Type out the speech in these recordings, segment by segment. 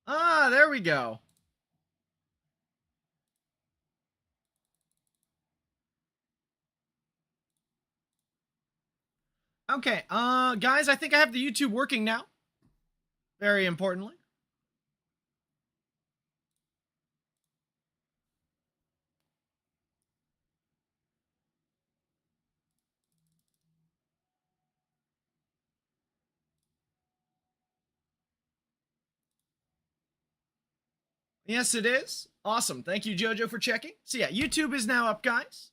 Ah, there we go. Okay, guys, I think I have the YouTube working now. Very importantly. Yes, it is. Awesome. Thank you, Jojo, for checking. So yeah, YouTube is now up, guys.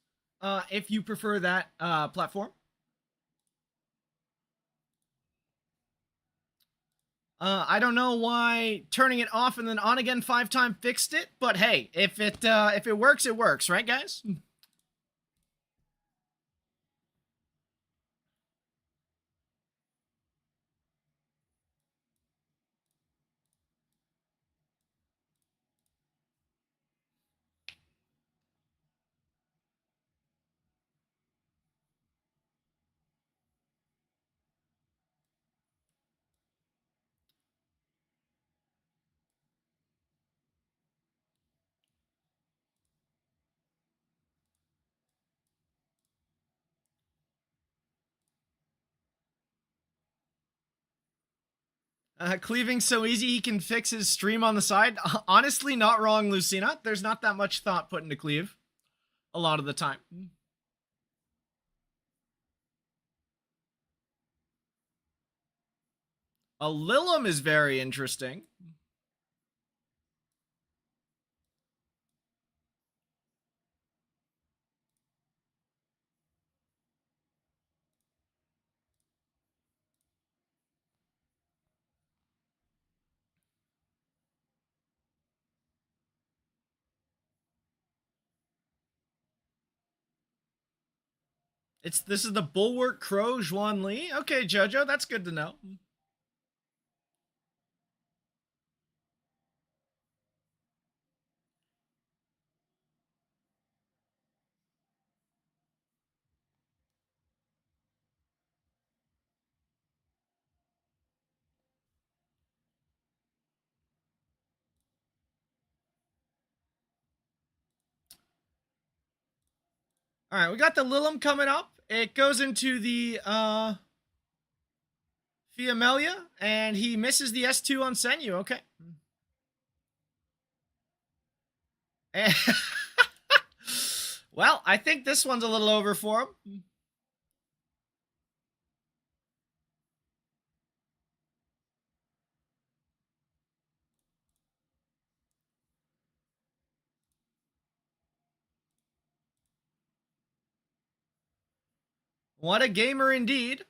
If you prefer that platform. I don't know why turning it off and then on again 5 times fixed it, but hey, if it works, it works, right, guys? Cleaving so easy he can fix his stream on the side. Honestly, not wrong, Lucina. There's not that much thought put into cleave a lot of the time. A Lilum is very interesting. This is the Bulwark Crow Zhuan Li. Okay, Jojo, that's good to know. All right, we got the Lilum coming up. It goes into the Fiamelia, and he misses the S2 on Senyu. Okay. Well, I think this one's a little over for him. What a gamer indeed.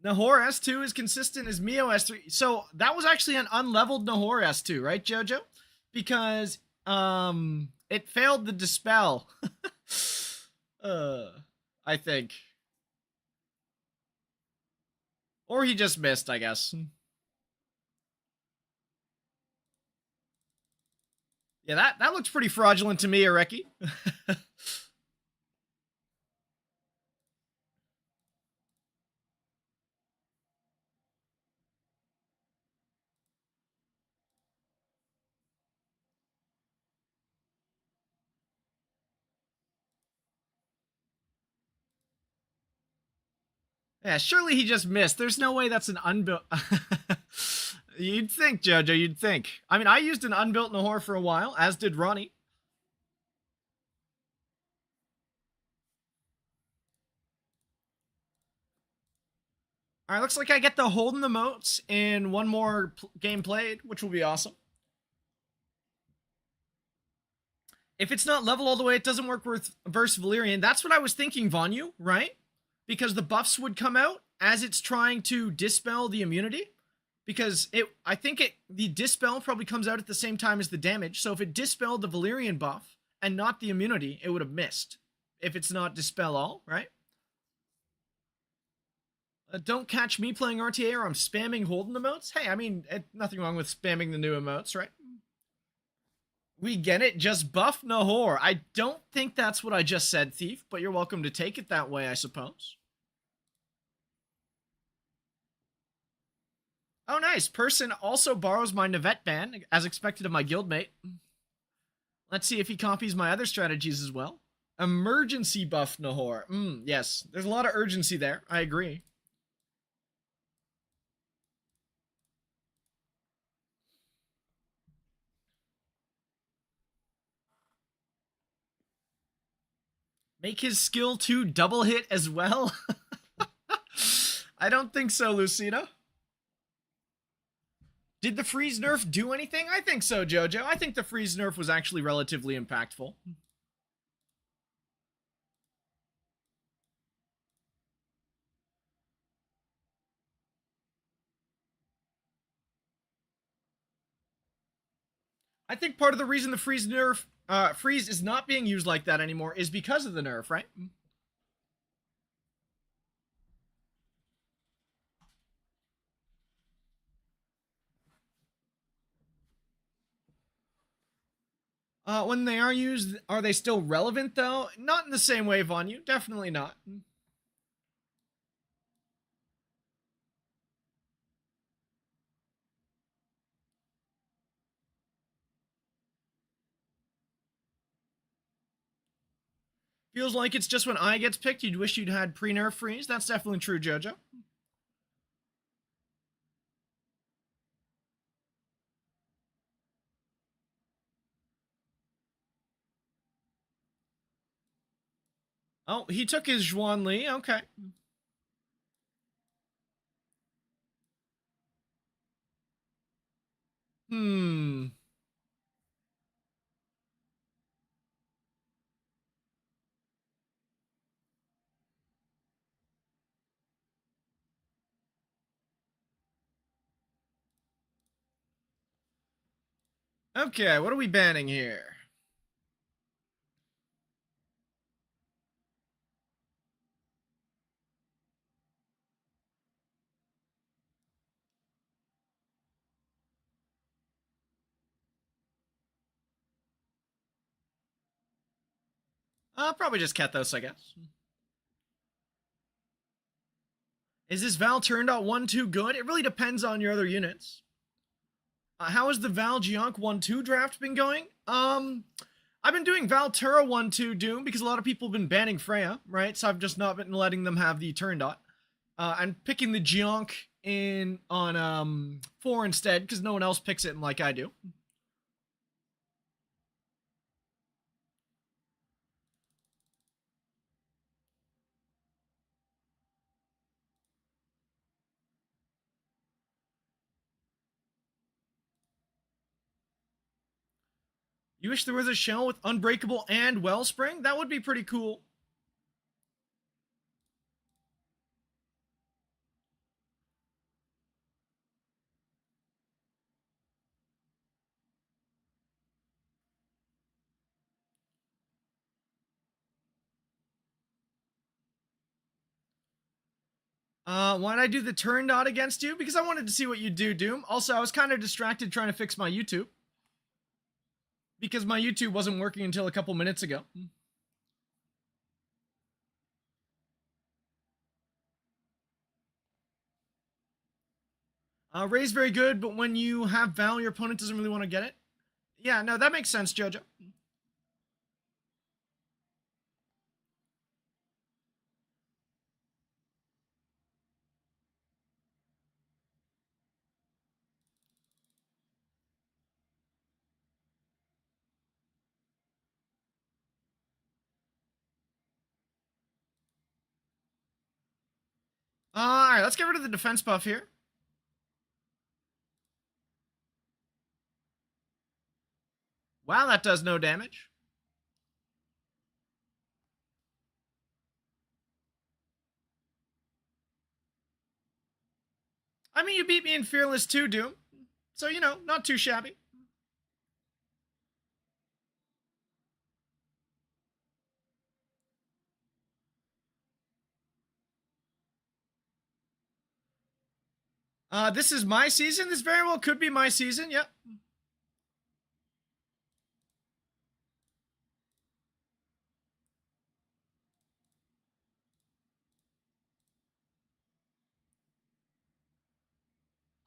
Nahor S2 is consistent as Mio S3. So that was actually an unleveled Nahor S2, right, Jojo? Because it failed the dispel. I think. Or he just missed, I guess. Yeah, that looks pretty fraudulent to me, Areki. Yeah, surely he just missed. There's no way that's an unbuilt. You'd think, Jojo, you'd think. I mean, I used an unbuilt Nahor for a while, as did Ronnie. All right, looks like I get the holding the moats in one more game played, which will be awesome. If it's not level all the way, it doesn't work versus Valyrian. That's what I was thinking, Vanyu, right? Because the buffs would come out as it's trying to dispel the immunity. Because I think the dispel probably comes out at the same time as the damage. So if it dispelled the Valyrian buff and not the immunity, it would have missed. If it's not dispel all, right? Don't catch me playing RTA or I'm spamming holding emotes. Hey, I mean, nothing wrong with spamming the new emotes, right? We get it, just buff Nahor. I don't think that's what I just said, Thief, but you're welcome to take it that way, I suppose. Oh, nice. Person also borrows my Navette ban, as expected of my guildmate. Let's see if he copies my other strategies as well. Emergency buff Nahor. Yes, there's a lot of urgency there. I agree. Make his skill 2 double hit as well? I don't think so, Lucina. Did the freeze nerf do anything? I think so, Jojo. I think the freeze nerf was actually relatively impactful. I think part of the reason the freeze nerf freeze is not being used like that anymore is because of the nerf, right? When they are used, are they still relevant though? Not in the same way, Vanyu. Definitely not. Feels like it's just when I gets picked, you'd wish you'd had pre-nerf freeze. That's definitely true, Jojo. Oh, he took his Zhuan Li. Okay. Hmm. Okay, what are we banning here? Probably just Kethos, I guess. Is this Val turned out 1-2 good? It really depends on your other units. How has the Val Gionk 1-2 draft been going? I've been doing Valtura 1-2 Doom because a lot of people have been banning Freya, right? So I've just not been letting them have the turn dot. I'm picking the Gionk in on 4 instead because no one else picks it like I do. You wish there was a shell with Unbreakable and Wellspring? That would be pretty cool. Why'd I do the turn dot against you? Because I wanted to see what you do, Doom. Also, I was kind of distracted trying to fix my YouTube. Because my YouTube wasn't working until a couple minutes ago. Ray's very good, but when you have Val, your opponent doesn't really want to get it. Yeah, no, that makes sense, Jojo. Alright, let's get rid of the defense buff here. Wow, that does no damage. I mean, you beat me in Fearless too, Doom. So, you know, not too shabby. This is my season. This very well could be my season. Yep.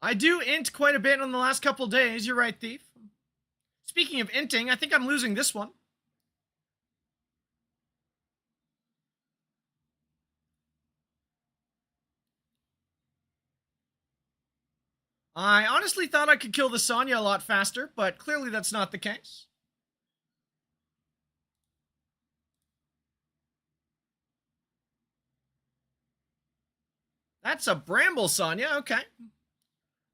I do int quite a bit on the last couple days. You're right, Thief. Speaking of inting, I think I'm losing this one. I honestly thought I could kill the Sonya a lot faster, but clearly that's not the case. That's a Bramble Sonya, okay.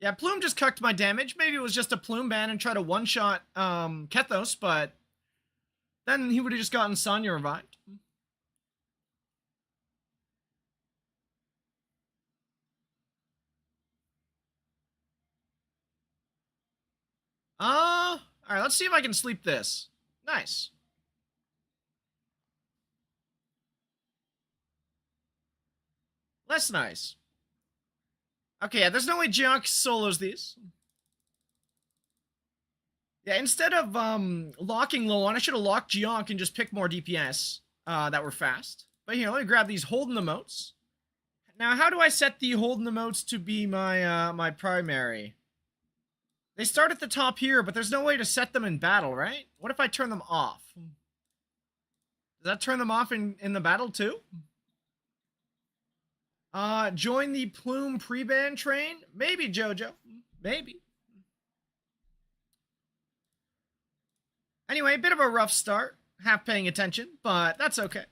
Yeah, Plume just cucked my damage. Maybe it was just a Plume ban and try to one-shot Kethos, but then he would have just gotten Sonya revived. Alright, let's see if I can sleep this. Nice. Less nice. Okay, yeah, there's no way Jionk solos these. Yeah, instead of locking low on, I should have locked Jionk and just picked more DPS that were fast. But here, let me grab these Holden emotes. Now, how do I set the Holden emotes to be my my primary? They start at the top here, but there's no way to set them in battle, right? What if I turn them off? Does that turn them off in the battle too? Join the Plume pre-ban train? Maybe, Jojo. Maybe. Anyway, a bit of a rough start. Half paying attention, but that's okay.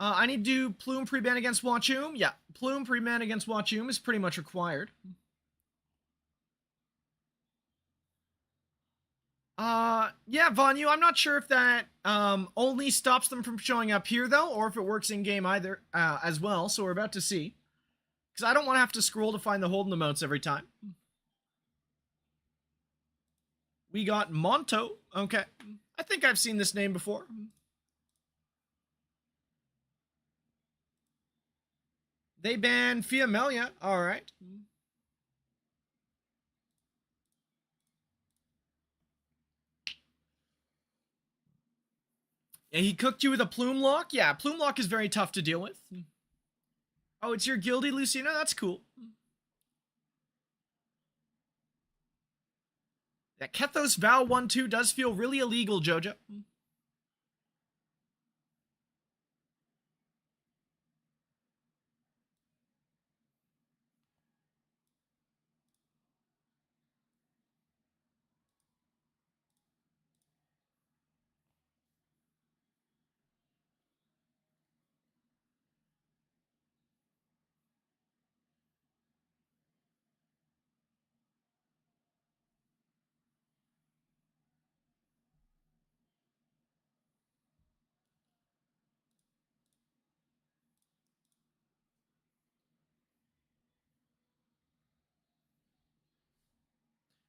I need to do Plume pre-ban against Watchoom. Yeah, Plume pre-ban against Watchoom is pretty much required. Yeah, Vanyu, I'm not sure if that only stops them from showing up here, though, or if it works in-game either as well, so we're about to see. Because I don't want to have to scroll to find the Holden emotes every time. We got Monto. Okay. I think I've seen this name before. They banned Fiamelia. Alright. Yeah, he cooked you with a Plume Lock? Yeah, Plume Lock is very tough to deal with. Oh, it's your guildie, Lucina? That's cool. That Kethos Vow 1-2 does feel really illegal, Jojo.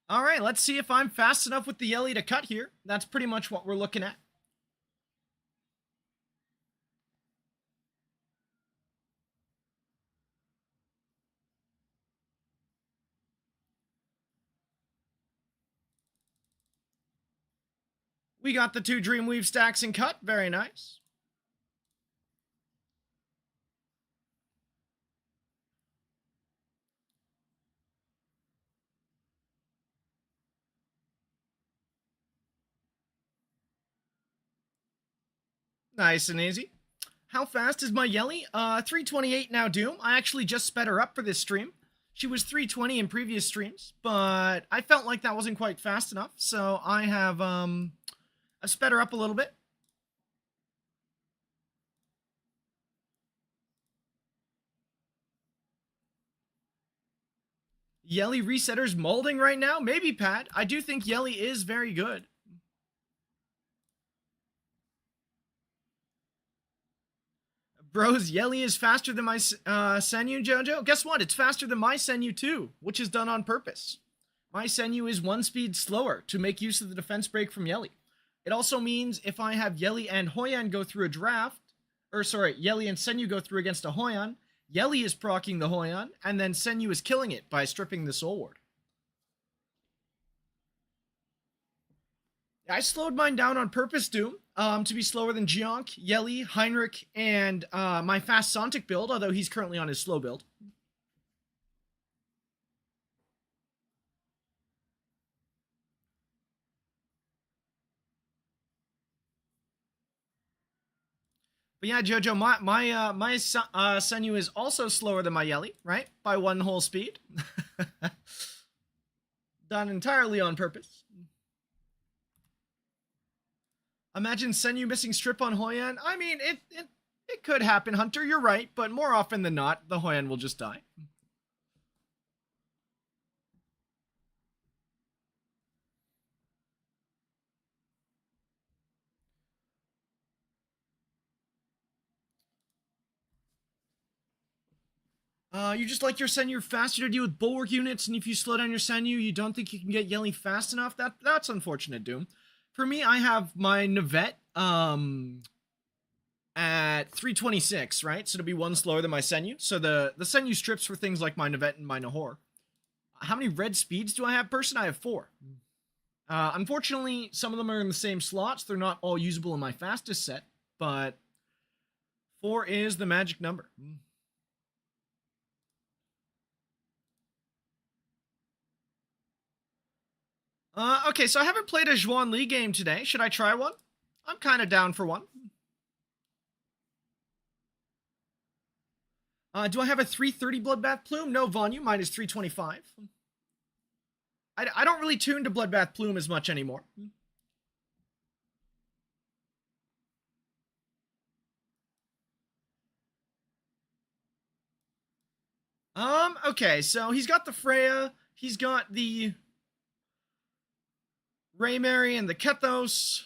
All right, let's see if I'm fast enough with the Yelly to cut here. That's pretty much what we're looking at. We got the 2 Dreamweave stacks and cut. Very nice. Nice and easy. How fast is my Yelly? 328 now, Doom. I actually just sped her up for this stream. She was 320 in previous streams, but I felt like that wasn't quite fast enough, so I've sped her up a little bit. Yelly Resetter's molding right now? Maybe, Pat. I do think Yelly is very good. Bros, Yelly is faster than my Senyu, Jojo. Guess what? It's faster than my Senyu too, which is done on purpose. My Senyu is 1 speed slower to make use of the defense break from Yelly. It also means if I have Yelly and Hoyan go through a draft, or sorry, Yelly and Senyu go through against a Hoyan, Yelly is proccing the Hoyan, and then Senyu is killing it by stripping the Soul Ward. I slowed mine down on purpose, Doom, to be slower than Jionk, Yelly, Heinrich, and my fast Sontic build, although he's currently on his slow build. But yeah, Jojo, my Senyu is also slower than my Yelly, right? By one whole speed. Done entirely on purpose. Imagine Senyu missing strip on Hoyan. I mean, it could happen, Hunter. You're right, but more often than not, the Hoyan will just die. You just like your Senyu faster to deal with bulwark units, and if you slow down your Senyu, you don't think you can get Yelly fast enough? That's unfortunate, Doom. For me, I have my Navette at 326, right? So it'll be one slower than my Senyu. So the Senyu strips for things like my Navette and my Nahor. How many red speeds do I have, person? I have 4. Unfortunately, some of them are in the same slots. They're not all usable in my fastest set, but 4 is the magic number. Okay, so I haven't played a Zhuan Li game today. Should I try one? I'm kind of down for one. Do I have a 330 Bloodbath Plume? No, Vonyu. Mine is 325. I don't really tune to Bloodbath Plume as much anymore. Okay, so he's got the Freya, he's got the Raymary and the Kethos.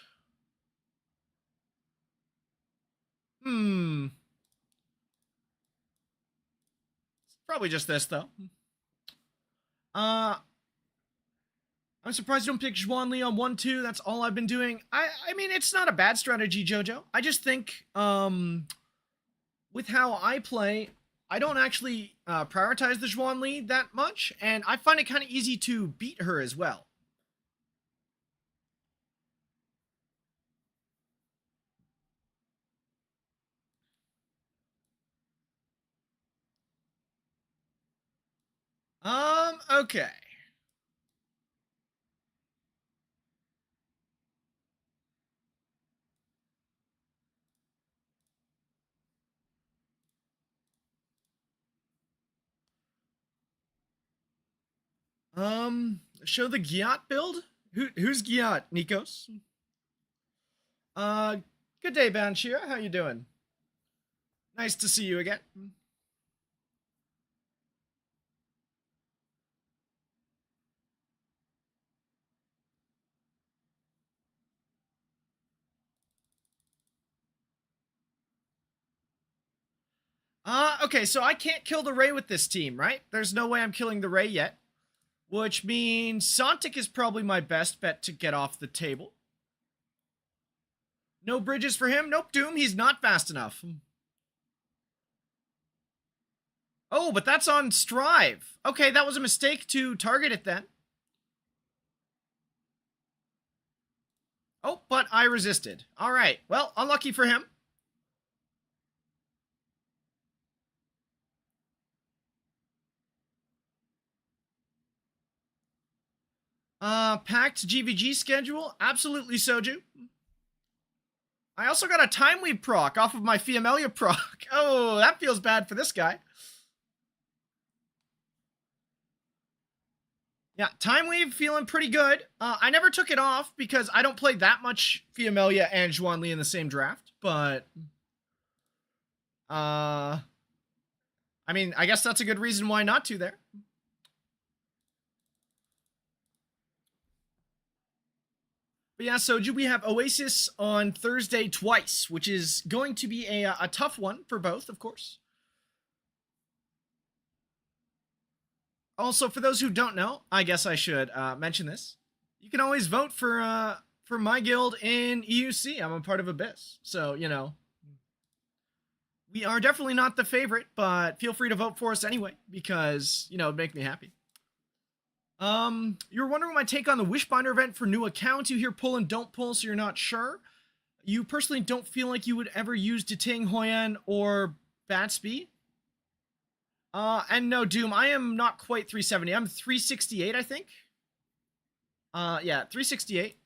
Probably just this, though. I'm surprised you don't pick Zhuan Li on 1-2. That's all I've been doing. I mean, it's not a bad strategy, Jojo. I just think, with how I play, I don't actually prioritize the Zhuan Li that much, and I find it kind of easy to beat her as well. Okay. Show the Gyat build? Who's Gyat, Nikos? Good day, Banshira. How you doing? Nice to see you again. Okay, so I can't kill the Ray with this team, right? There's no way I'm killing the Ray yet. Which means Sontic is probably my best bet to get off the table. No bridges for him? Nope, Doom, he's not fast enough. Oh, but that's on Strive. Okay, that was a mistake to target it then. Oh, but I resisted. All right, well, unlucky for him. Packed GVG schedule? Absolutely, Soju. I also got a Time Weave proc off of my Fiamelia proc. Oh, that feels bad for this guy. Yeah, Time Weave feeling pretty good. I never took it off because I don't play that much Fiamelia and Zhuan Li in the same draft, but I mean, I guess that's a good reason why not to there. But yeah, Soju, we have Oasis on Thursday twice, which is going to be a tough one for both, of course. Also, for those who don't know, I guess I should mention this. You can always vote for my guild in EUC. I'm a part of Abyss, so you know we are definitely not the favorite, but feel free to vote for us anyway because you know it'd make me happy. You're wondering my take on the Wishbinder event for new accounts. You hear pull and don't pull, so you're not sure. You personally don't feel like you would ever use Deting Hoyan or Batsby? And no, Doom, I am not quite 370. I'm 368, I think. Yeah, 368.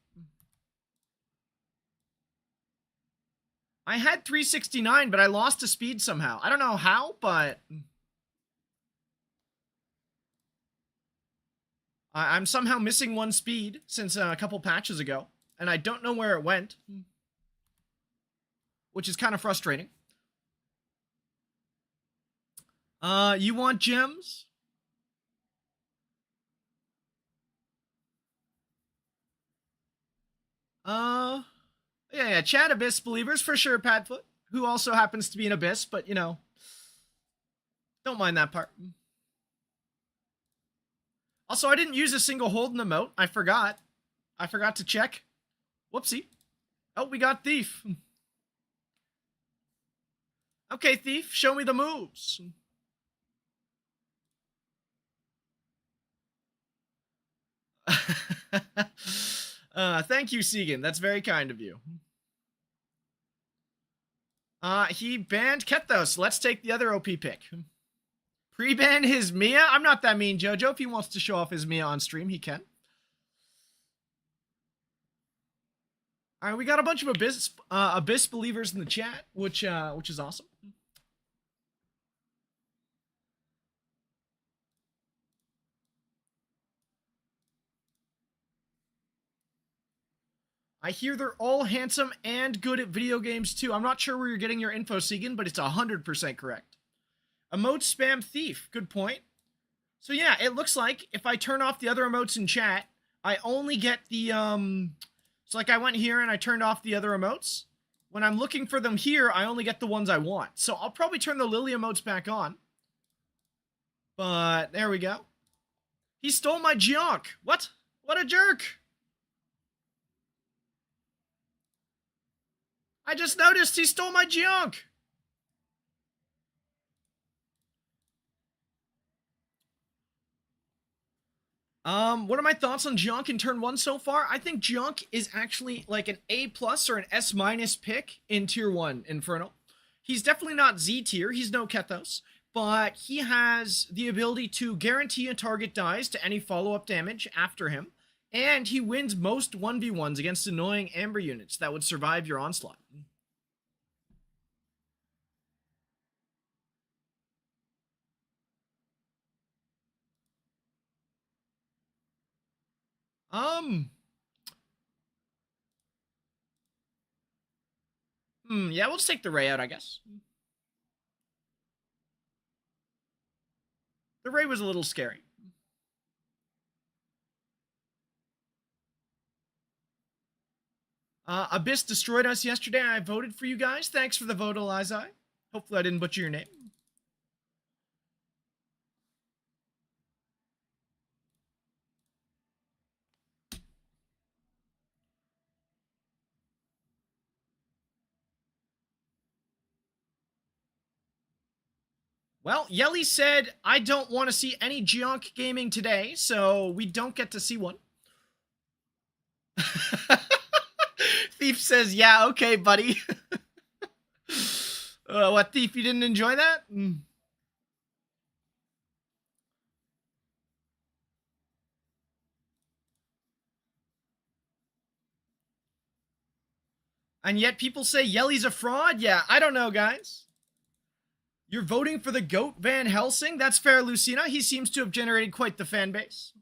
I had 369, but I lost a speed somehow. I don't know how, but I'm somehow missing one speed since a couple patches ago, and I don't know where it went, which is kind of frustrating. You want gems? Yeah, Chat Abyss believers for sure, Padfoot, who also happens to be an Abyss, but you know, don't mind that part. Also, I didn't use a single hold in the moat. I forgot to check. Whoopsie. Oh, we got Thief. Okay, Thief, show me the moves. Thank you, Segan. That's very kind of you. He banned Kethos. Let's take the other OP pick. Pre-ban his Mia? I'm not that mean, Jojo. If he wants to show off his Mia on stream, he can. Alright, we got a bunch of Abyss believers in the chat, which is awesome. I hear they're all handsome and good at video games too. I'm not sure where you're getting your info, Segan, but it's 100% correct. Emote spam thief. Good point. So yeah, it looks like if I turn off the other emotes in chat, I only get the, so like I went here and I turned off the other emotes. When I'm looking for them here, I only get the ones I want. So I'll probably turn the Lily emotes back on. But there we go. He stole my junk. What? What a jerk. I just noticed he stole my junk. What are my thoughts on Junk in turn 1 so far? I think Junk is actually like an A+ or an S- pick in tier 1 Infernal. He's definitely not Z tier, he's no Kethos, but he has the ability to guarantee a target dies to any follow-up damage after him, and he wins most 1v1s against annoying Amber units that would survive your onslaught. Yeah, we'll just take the Ray out, I guess. The Ray was a little scary. Abyss destroyed us yesterday. I voted for you guys. Thanks for the vote, Eliza. Hopefully I didn't butcher your name. Well, Yelly said, I don't want to see any junk gaming today, so we don't get to see one. Thief says, yeah, okay, buddy. What, Thief, you didn't enjoy that? And yet people say Yelly's a fraud? Yeah, I don't know, guys. You're voting for the GOAT Van Helsing? That's fair, Lucina. He seems to have generated quite the fan base.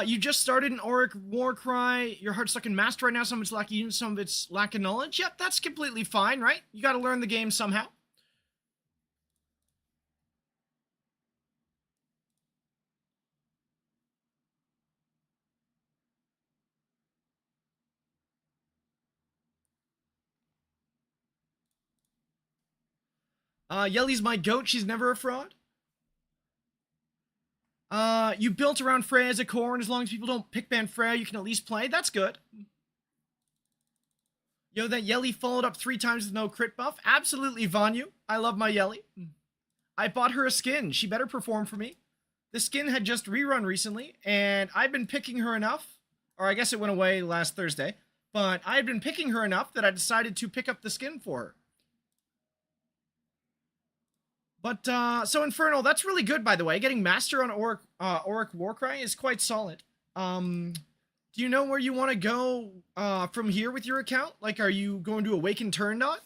You just started an Auric Warcry. Your heart's stuck in Master right now. Some of it's lacking units, some of it's lack of knowledge. Yep, that's completely fine, right? You gotta learn the game somehow. Yelly's my goat. She's never a fraud. You built around Freya as a core, and as long as people don't pick ban Freya, you can at least play. That's good. Yo, that Yelly followed up 3 times with no crit buff. Absolutely, Vanyu. I love my Yelly. I bought her a skin. She better perform for me. The skin had just rerun recently, and I've been picking her enough, or I guess it went away last Thursday, but I've been picking her enough that I decided to pick up the skin for her. But so Infernal, that's really good, by the way. Getting Master on Auric Warcry is quite solid. Do you know where you want to go from here with your account? Like, are you going to Awaken Turn Dot?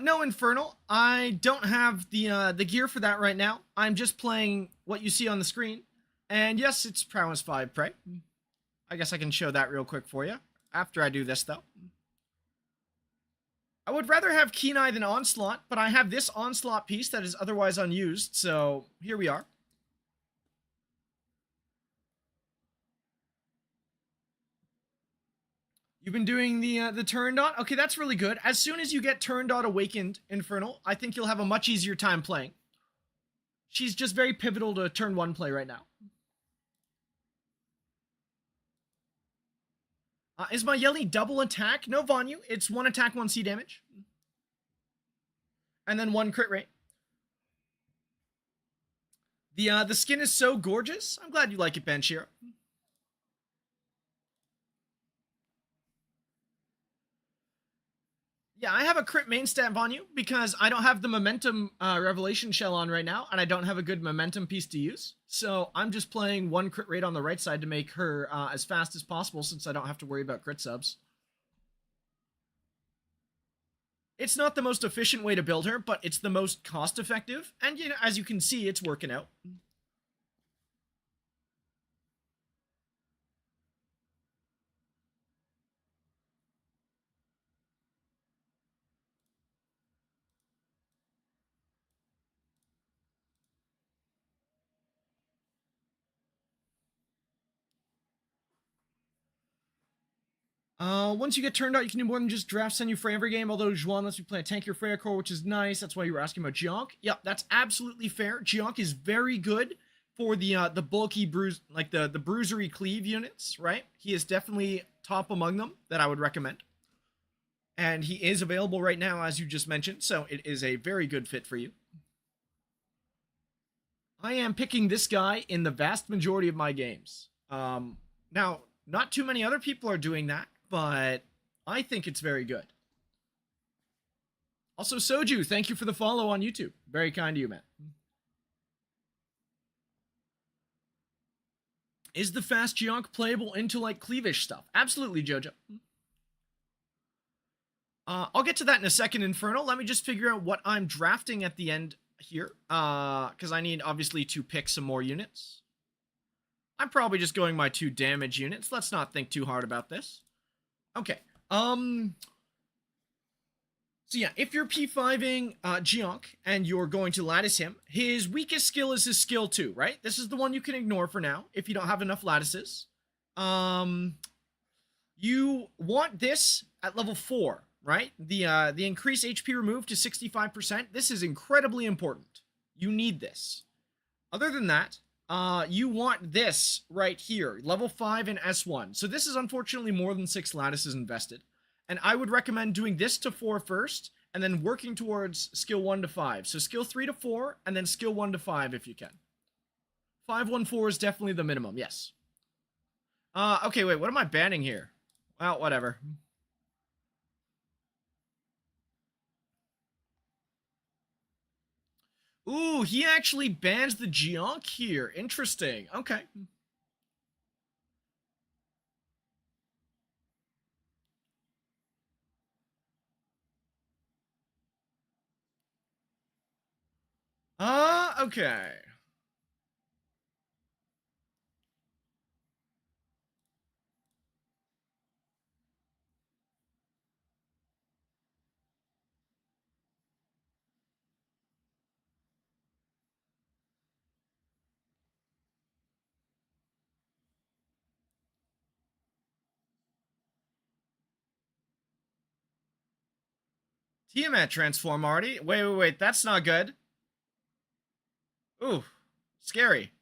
No, Infernal. I don't have the gear for that right now. I'm just playing what you see on the screen. And yes, it's Prowess 5 Prey. I guess I can show that real quick for you. After I do this, though. I would rather have Keen Eye than Onslaught, but I have this Onslaught piece that is otherwise unused, so here we are. You've been doing the turn dot? Okay, that's really good. As soon as you get turn dot awakened, Infernal, I think you'll have a much easier time playing. She's just very pivotal to turn 1 play right now. Is my Yelly double attack? No, Vanyu. It's 1 attack, 1 C damage. And then 1 crit rate. The skin is so gorgeous. I'm glad you like it, Banshiro. Yeah, I have a crit main stat on you because I don't have the momentum revelation shell on right now, and I don't have a good momentum piece to use. So I'm just playing 1 crit rate on the right side to make her as fast as possible since I don't have to worry about crit subs. It's not the most efficient way to build her, but it's the most cost effective, and as you can see, it's working out. Once you get turned out, you can do more than just draft send you for every game, although Juan lets you play a tankier Freya core, which is nice. That's why you were asking about Jionk. Yep, that's absolutely fair. Jionk is very good for the bulky bruise, like the bruisery cleave units, right? He is definitely top among them that I would recommend. And he is available right now, as you just mentioned, so it is a very good fit for you. I am picking this guy in the vast majority of my games. Now, not too many other people are doing that, but I think it's very good. Also, Soju, thank you for the follow on YouTube. Very kind to you, man. Is the fast Jionk playable into like cleavish stuff? Absolutely, Jojo. I'll get to that in a second, Infernal. Let me just figure out what I'm drafting at the end here. Because I need, obviously, to pick some more units. I'm probably just going my 2 damage units. Let's not think too hard about this. Okay. So yeah, if you're P5ing Jionk and you're going to lattice him, his weakest skill is his skill 2, right? This is the one you can ignore for now if you don't have enough lattices. You want this at level 4, right? The increased HP removed to 65%. This is incredibly important. You need this. Other than that, you want this right here, level 5 and S1. So this is unfortunately more than 6 lattices invested. And I would recommend doing this to 4 first, and then working towards skill 1 to 5. So skill 3 to 4, and then skill 1 to 5 if you can. 5-1-4 is definitely the minimum, yes. Okay, wait, what am I banning here? Well, whatever. Ooh, he actually bans the Jionk here. Interesting. Okay. Okay. Tiamat transform, Artie. Wait. That's not good. Ooh, scary.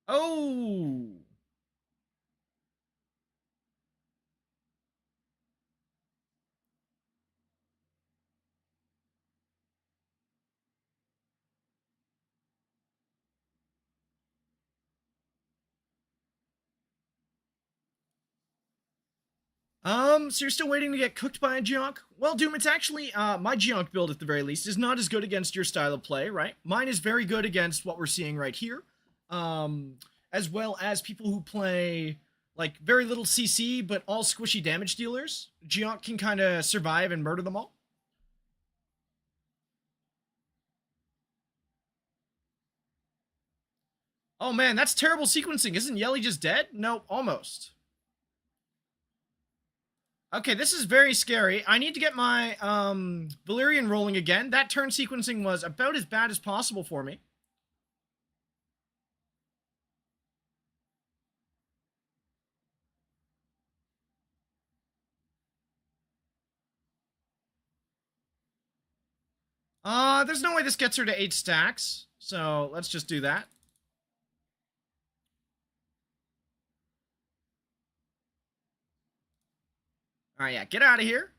Oh. So you're still waiting to get cooked by a Geonk? Well, Doom, it's actually, my Geonk build at the very least is not as good against your style of play, right? Mine is very good against what we're seeing right here. As well as people who play, like, very little CC, but all squishy damage dealers. Geonk can kind of survive and murder them all. Oh man, that's terrible sequencing. Isn't Yelly just dead? No, almost. Okay, this is very scary. I need to get my Valyrian rolling again. That turn sequencing was about as bad as possible for me. There's no way this gets her to 8 stacks. So let's just do that. Alright, yeah, get out of here.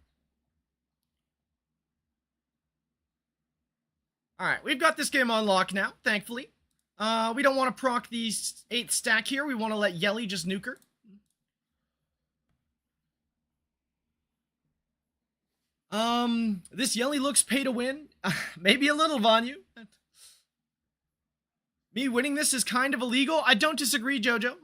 Alright, we've got this game on lock now, thankfully. We don't want to proc the 8th stack here. We want to let Yelly just nuke her. This Yelly looks pay to win. Maybe a little, Vanyu. Me winning this is kind of illegal. I don't disagree, Jojo.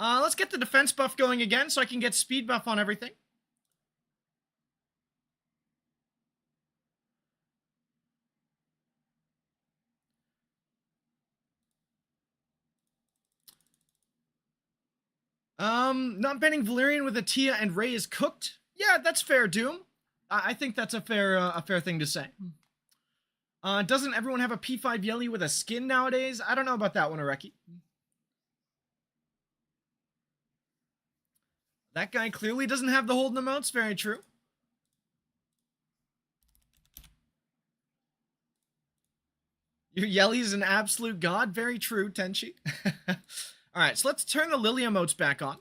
Let's get the defense buff going again so I can get speed buff on everything. Not banning Valyrian with Etheria and Ray is cooked. Yeah, that's fair, Doom. I think that's a fair thing to say. Doesn't everyone have a P5 Yelly with a skin nowadays? I don't know about that one, Areki. That guy clearly doesn't have the holding emotes. Very true. Your Yelly's an absolute god. Very true, Tenchi. Alright, so let's turn the Lily emotes back on.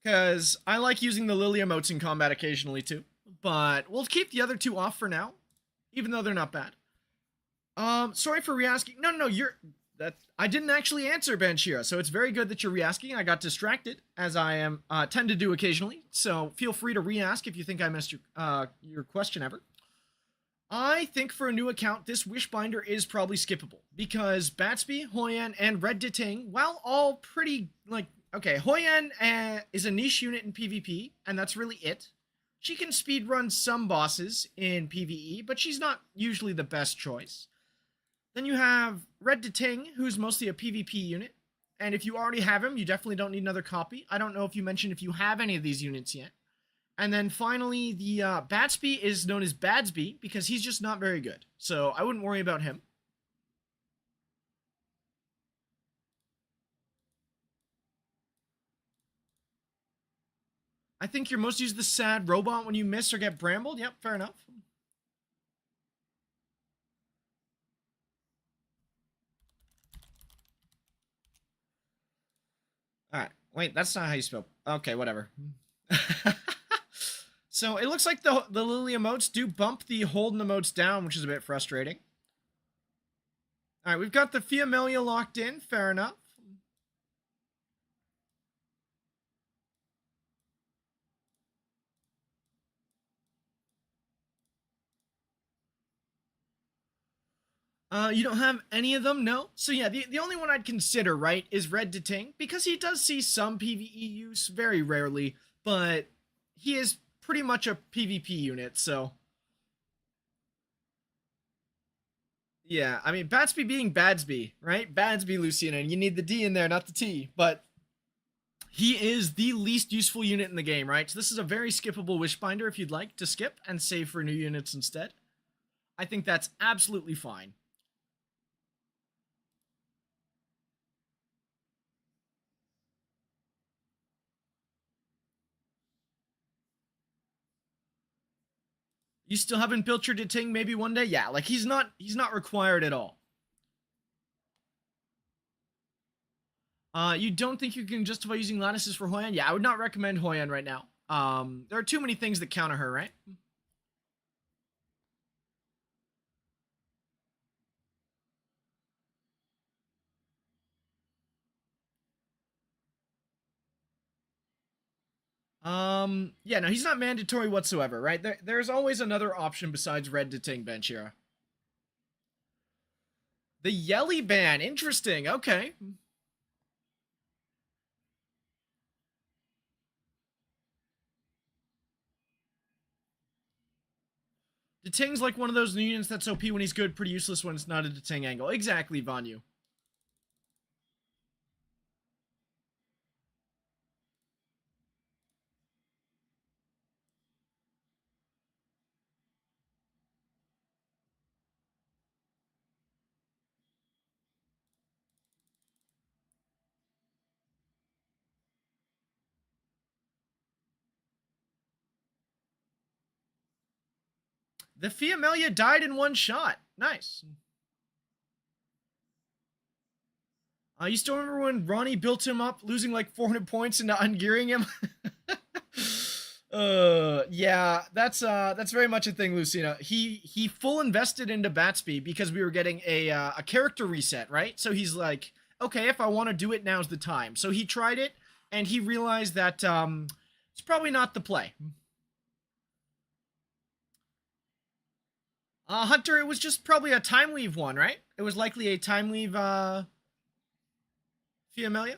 Because I like using the Lily emotes in combat occasionally too. But we'll keep the other two off for now. Even though they're not bad. Sorry for re-asking. No, you're... I didn't actually answer, Banshira, so it's very good that you're re-asking. I got distracted, as I tend to do occasionally. So feel free to re-ask if you think I missed your question ever. I think for a new account, this Wishbinder is probably skippable. Because Batsby, Hoyan, and Red Deting, while all pretty, like... Okay, Hoyan is a niche unit in PvP, and that's really it. She can speedrun some bosses in PvE, but she's not usually the best choice. Then you have Red Deting, who's mostly a PvP unit. And if you already have him, you definitely don't need another copy. I don't know if you mentioned if you have any of these units yet. And then finally, the Batsby is known as Badsby because he's just not very good. So I wouldn't worry about him. I think you're most used the sad robot when you miss or get brambled. Yep, fair enough. Alright, wait, that's not how you spell. Okay, whatever. So it looks like the Lily emotes do bump the Holden emotes down, which is a bit frustrating. Alright, we've got the Fiamelia locked in, fair enough. You don't have any of them? No? So yeah, the only one I'd consider, right, is Red Deting, because he does see some PvE use, very rarely, but he is pretty much a PvP unit, so... Yeah, I mean, Batsby being Badsby, right? Badsby, Luciana, and you need the D in there, not the T, but... He is the least useful unit in the game, right? So this is a very skippable Wishbinder if you'd like to skip and save for new units instead. I think that's absolutely fine. You still haven't built your Deting maybe one day? Yeah, like he's not required at all. You don't think you can justify using Lattices for Hoyan? Yeah, I would not recommend Hoyan right now. There are too many things that counter her, right? Yeah, no, he's not mandatory whatsoever, right? There's always another option besides red to ting Banshira. The Yelly ban, interesting. Okay. Deting's like one of those units that's OP when he's good, pretty useless when it's not a Deting angle. Exactly, Vanyu. The Fiamelia died in one shot. Nice. You still remember when Ronnie built him up, losing like 400 points and ungearing him? Yeah, that's very much a thing, Lucina. He full invested into Batsby because we were getting a character reset, right? So he's like, okay, if I want to do it, now's the time. So he tried it, and he realized that it's probably not the play. Hunter, it was just probably a time weave one, right? It was likely a time weave Fiamelia.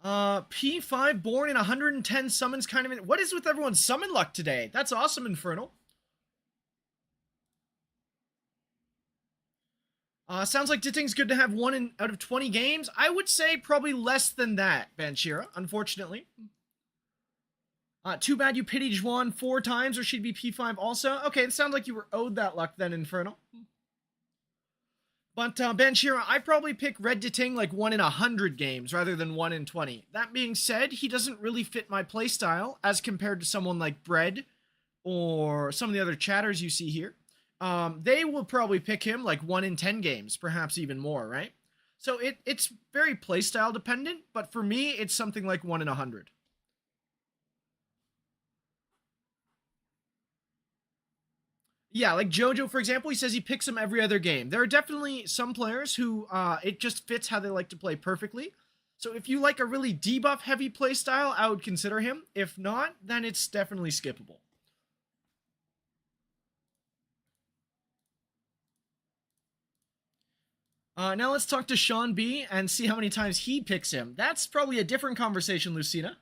P5 born in 110 summons kind of. What is with everyone's summon luck today? That's awesome, Infernal. Sounds like Ditting's good to have one out of 20 games. I would say probably less than that, Banshira, unfortunately. Too bad you pitied Juan 4 times, or she'd be P5 also. Okay, it sounds like you were owed that luck then, Infernal. But Banshira, I probably pick Red Ditting like 1 in 100 games rather than 1 in 20. That being said, he doesn't really fit my playstyle as compared to someone like Bread or some of the other chatters you see here. They will probably pick him like 1 in 10 games, perhaps even more, right? So it's very playstyle dependent, but for me, it's something like 1 in 100. Yeah, like Jojo, for example, he says he picks him every other game. There are definitely some players who it just fits how they like to play perfectly. So if you like a really debuff heavy playstyle, I would consider him. If not, then it's definitely skippable. Now let's talk to Sean B and see how many times he picks him. That's probably a different conversation, Lucina.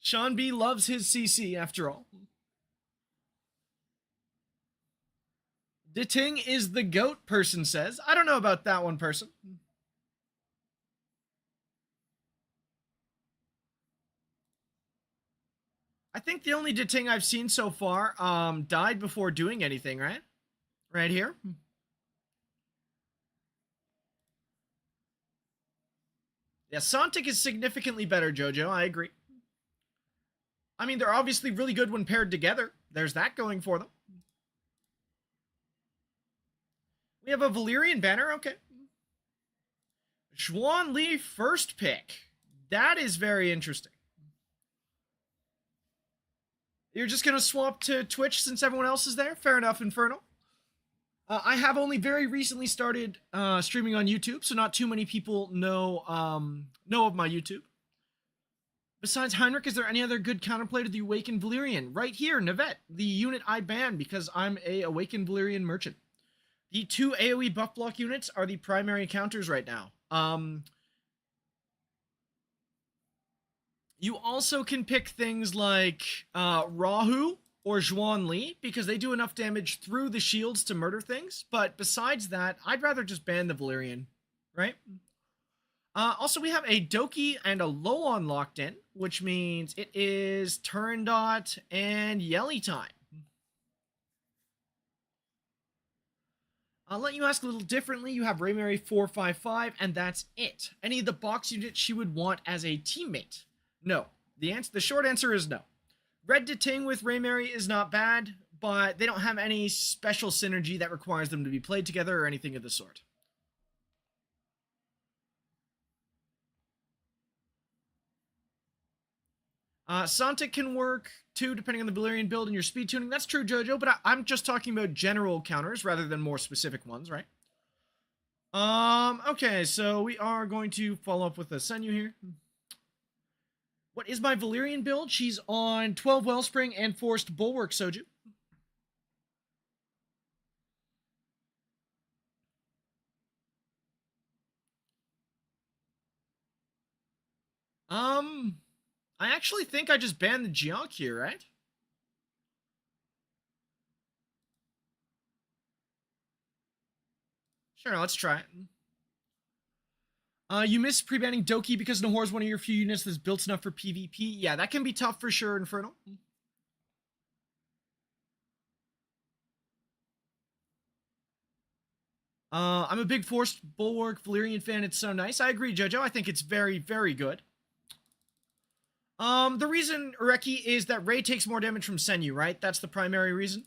Sean B loves his CC after all. Ditting is the goat, person says. I don't know about that one, person. I think the only Ditting I've seen so far died before doing anything, right? Right here. Yeah, Sontic is significantly better, Jojo. I agree. I mean, they're obviously really good when paired together. There's that going for them. We have a Valyrian banner. Okay. Xuan Li first pick. That is very interesting. You're just going to swap to Twitch since everyone else is there? Fair enough, Infernal. I have only very recently started streaming on YouTube, so not too many people know of my YouTube. Besides Heinrich, is there any other good counterplay to the Awakened Valyrian? Right here, Navette, the unit I banned because I'm a Awakened Valyrian merchant. The 2 AoE buff block units are the primary counters right now. You also can pick things like Rahu or Xuan Li because they do enough damage through the shields to murder things. But besides that, I'd rather just ban the Valyrian, right? Also, we have a Doki and a Loan locked in, which means it is turn dot and Yelly time. I'll let you ask a little differently. You have Raymary 455, and that's it. Any of the box units she would want as a teammate? No. The short answer is no. Red Ditting with Raymary is not bad, but they don't have any special synergy that requires them to be played together or anything of the sort. Sontic can work too, depending on the Valyrian build and your speed tuning. That's true, Jojo, but I'm just talking about general counters rather than more specific ones, right? Okay, so we are going to follow up with a Senyu here. What is my Valyrian build? She's on 12 Wellspring and Forced Bulwark, Soju. I actually think I just banned the Geonk here, right? Sure, let's try it. You miss pre-banning Doki because Nahor is one of your few units that's built enough for PvP. Yeah, that can be tough for sure, Infernal. I'm a big Forced Bulwark Valyrian fan. It's so nice. I agree, Jojo. I think it's very, very good. The reason, Ureki, is that Rei takes more damage from Senyu, right? That's the primary reason.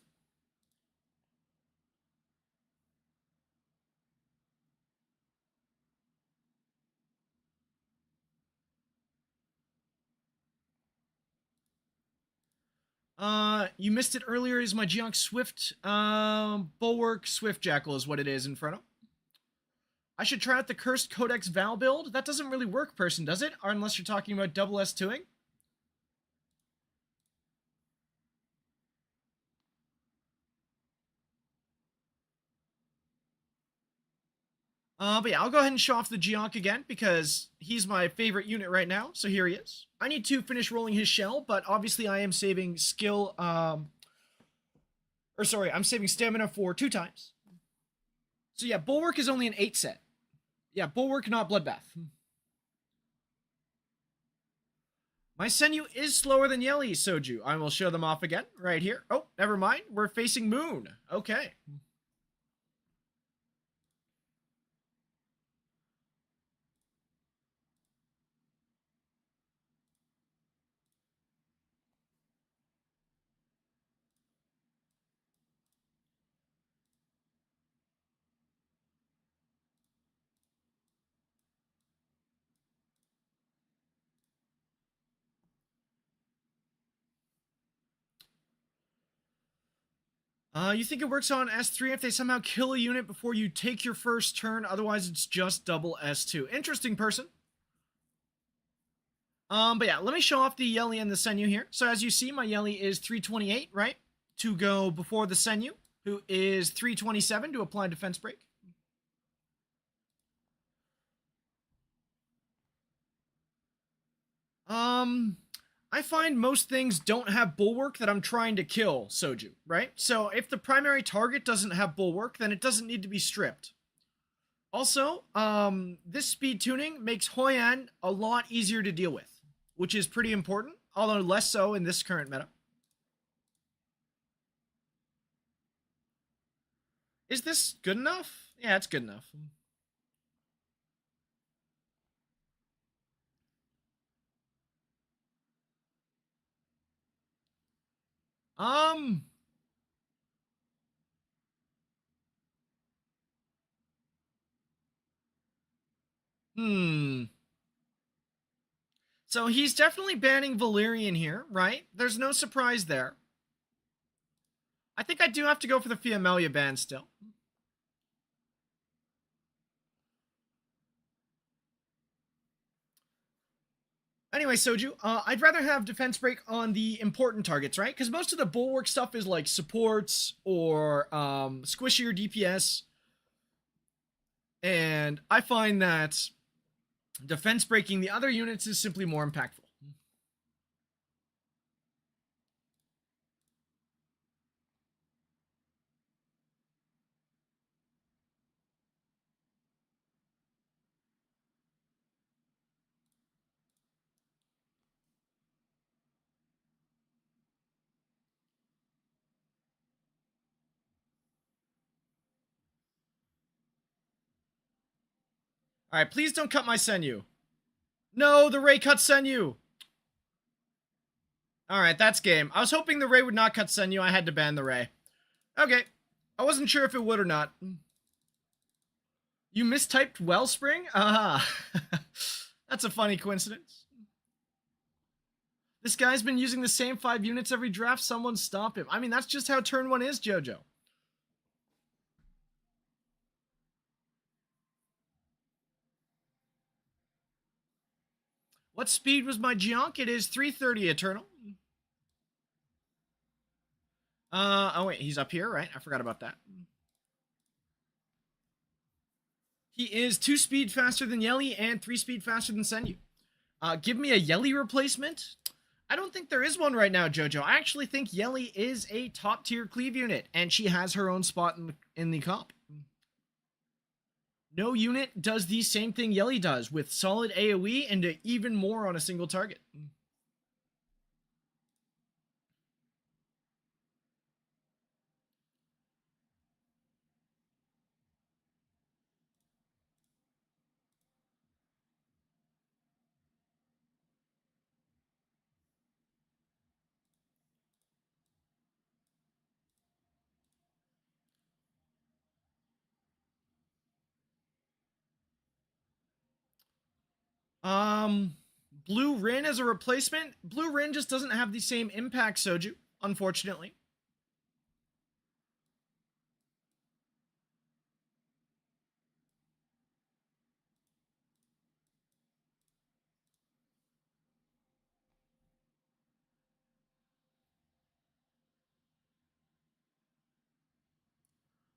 You missed it earlier. Is my Geonk Swift, Bulwark Swift Jackal is what it is, Inferno. I should try out the Cursed Codex Val build. That doesn't really work, person, does it? Or unless you're talking about double S2ing. But yeah, I'll go ahead and show off the Geonk again because he's my favorite unit right now. So here he is. I need to finish rolling his shell, but obviously I am saving skill, I'm saving stamina for 2 times. So yeah, Bulwark is only an 8 set. Yeah, Bulwark, not Bloodbath. My Senyu is slower than Yeli, Soju. I will show them off again, right here. Oh, never mind. We're facing Moon. Okay. You think it works on S3 if they somehow kill a unit before you take your first turn, otherwise it's just double S2. Interesting, person. But yeah, let me show off the Yeli and the Senyu here. So as you see, my Yeli is 328, right? To go before the Senyu, who is 327 to apply defense break. I find most things don't have Bulwark that I'm trying to kill, Soju, right? So if the primary target doesn't have Bulwark, then it doesn't need to be stripped. Also, this speed tuning makes Hoi-An a lot easier to deal with, which is pretty important, although less so in this current meta. Is this good enough? Yeah, it's good enough. Um, hmm. So he's definitely banning Valyrian here, right? There's no surprise there. I think I do have to go for the Fiamelia ban still. Anyway, Soju, I'd rather have defense break on the important targets, right? Because most of the bulwark stuff is like supports or squishier DPS. And I find that defense breaking the other units is simply more impactful. Alright, please don't cut my Senyu. No, the Ray cut Senyu! Alright, that's game. I was hoping the Ray would not cut Senyu. I had to ban the Ray. Okay. I wasn't sure if it would or not. You mistyped Wellspring? Aha. That's a funny coincidence. This guy's been using the same 5 units every draft. Someone stop him. I mean, that's just how turn 1 is, Jojo. What speed was my Geonk? It is 330 Eternal. Oh wait, he's up here, right? I forgot about that. He is 2 speed faster than Yelly and 3 speed faster than Senyu. Give me a Yelly replacement? I don't think there is one right now, Jojo. I actually think Yelly is a top tier cleave unit, and she has her own spot in the comp. No unit does the same thing Yelly does, with solid AoE and even more on a single target. Blue Rin as a replacement. Blue Rin just doesn't have the same impact, Soju, unfortunately.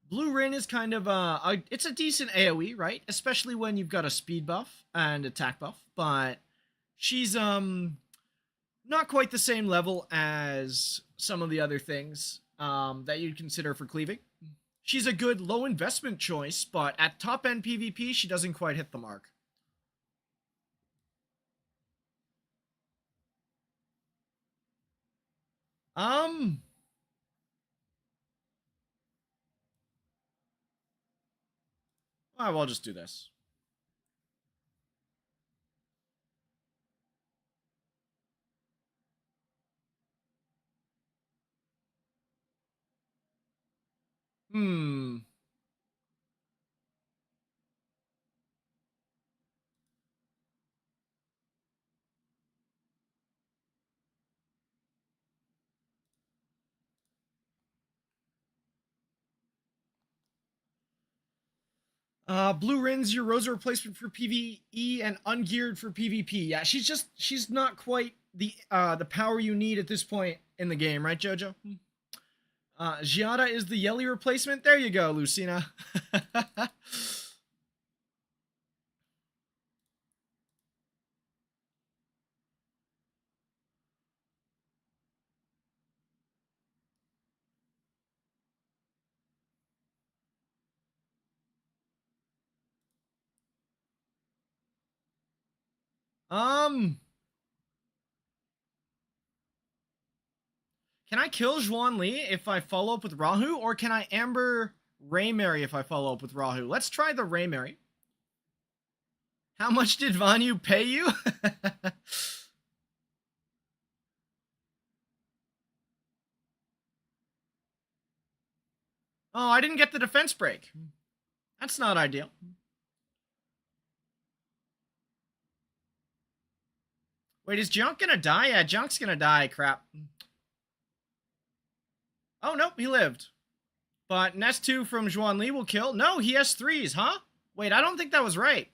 Blue Rin is kind of it's a decent AoE, right? Especially when you've got a speed buff and attack buff, but she's not quite the same level as some of the other things that you'd consider for cleaving. She's a good low investment choice, but at top end PvP, she doesn't quite hit the mark. Um, well, I'll just do this. Hmm. Blue Rin's your Rosa replacement for PvE and ungeared for PvP. Yeah, she's not quite the power you need at this point in the game, right, Jojo? Giada is the Yelly replacement. There you go, Lucina. um, can I kill Zhuan Li if I follow up with Rahu, or can I Amber Ray Mary if I follow up with Rahu? Let's try the Ray Mary. How much did Vanyu pay you? Oh, I didn't get the defense break. That's not ideal. Wait, is Junk gonna die? Yeah, Junk's gonna die. Crap. Oh, nope, he lived. But Nest 2 from Zhuan Li will kill. No, he has 3s, huh? Wait, I don't think that was right.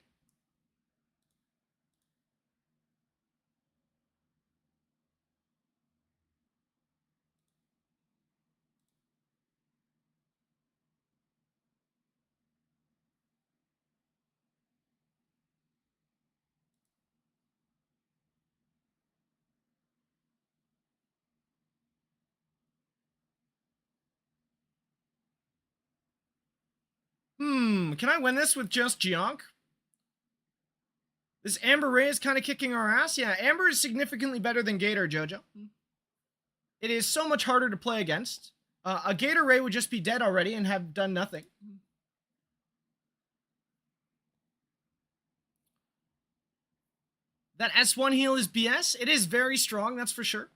Can I win this with just Jionk? This Amber Ray is kind of kicking our ass. Yeah, Amber is significantly better than Gator, Jojo. It is so much harder to play against. A Gator Ray would just be dead already and have done nothing. That S1 heal is BS. It is very strong, that's for sure.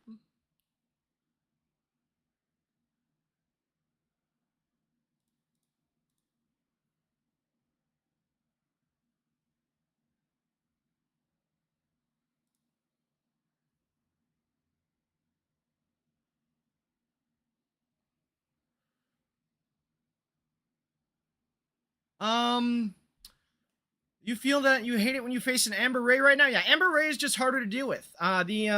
Um, you feel that you hate it when you face an Amber Ray right now? Yeah, Amber Ray is just harder to deal with. The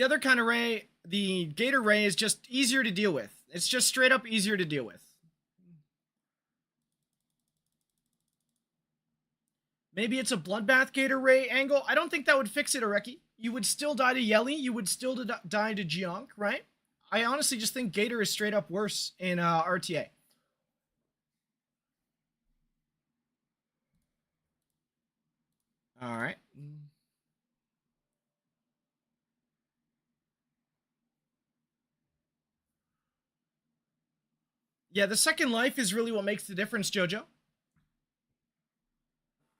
other kind of Ray, the Gator Ray, is just easier to deal with. It's just straight up easier to deal with. Maybe it's a Bloodbath Gator Ray angle. I don't think that would fix it, Areki. You would still die to Yelly. You would still die to Geonk, right? I honestly just think Gator is straight up worse in RTA. All right. Yeah, the second life is really what makes the difference, Jojo.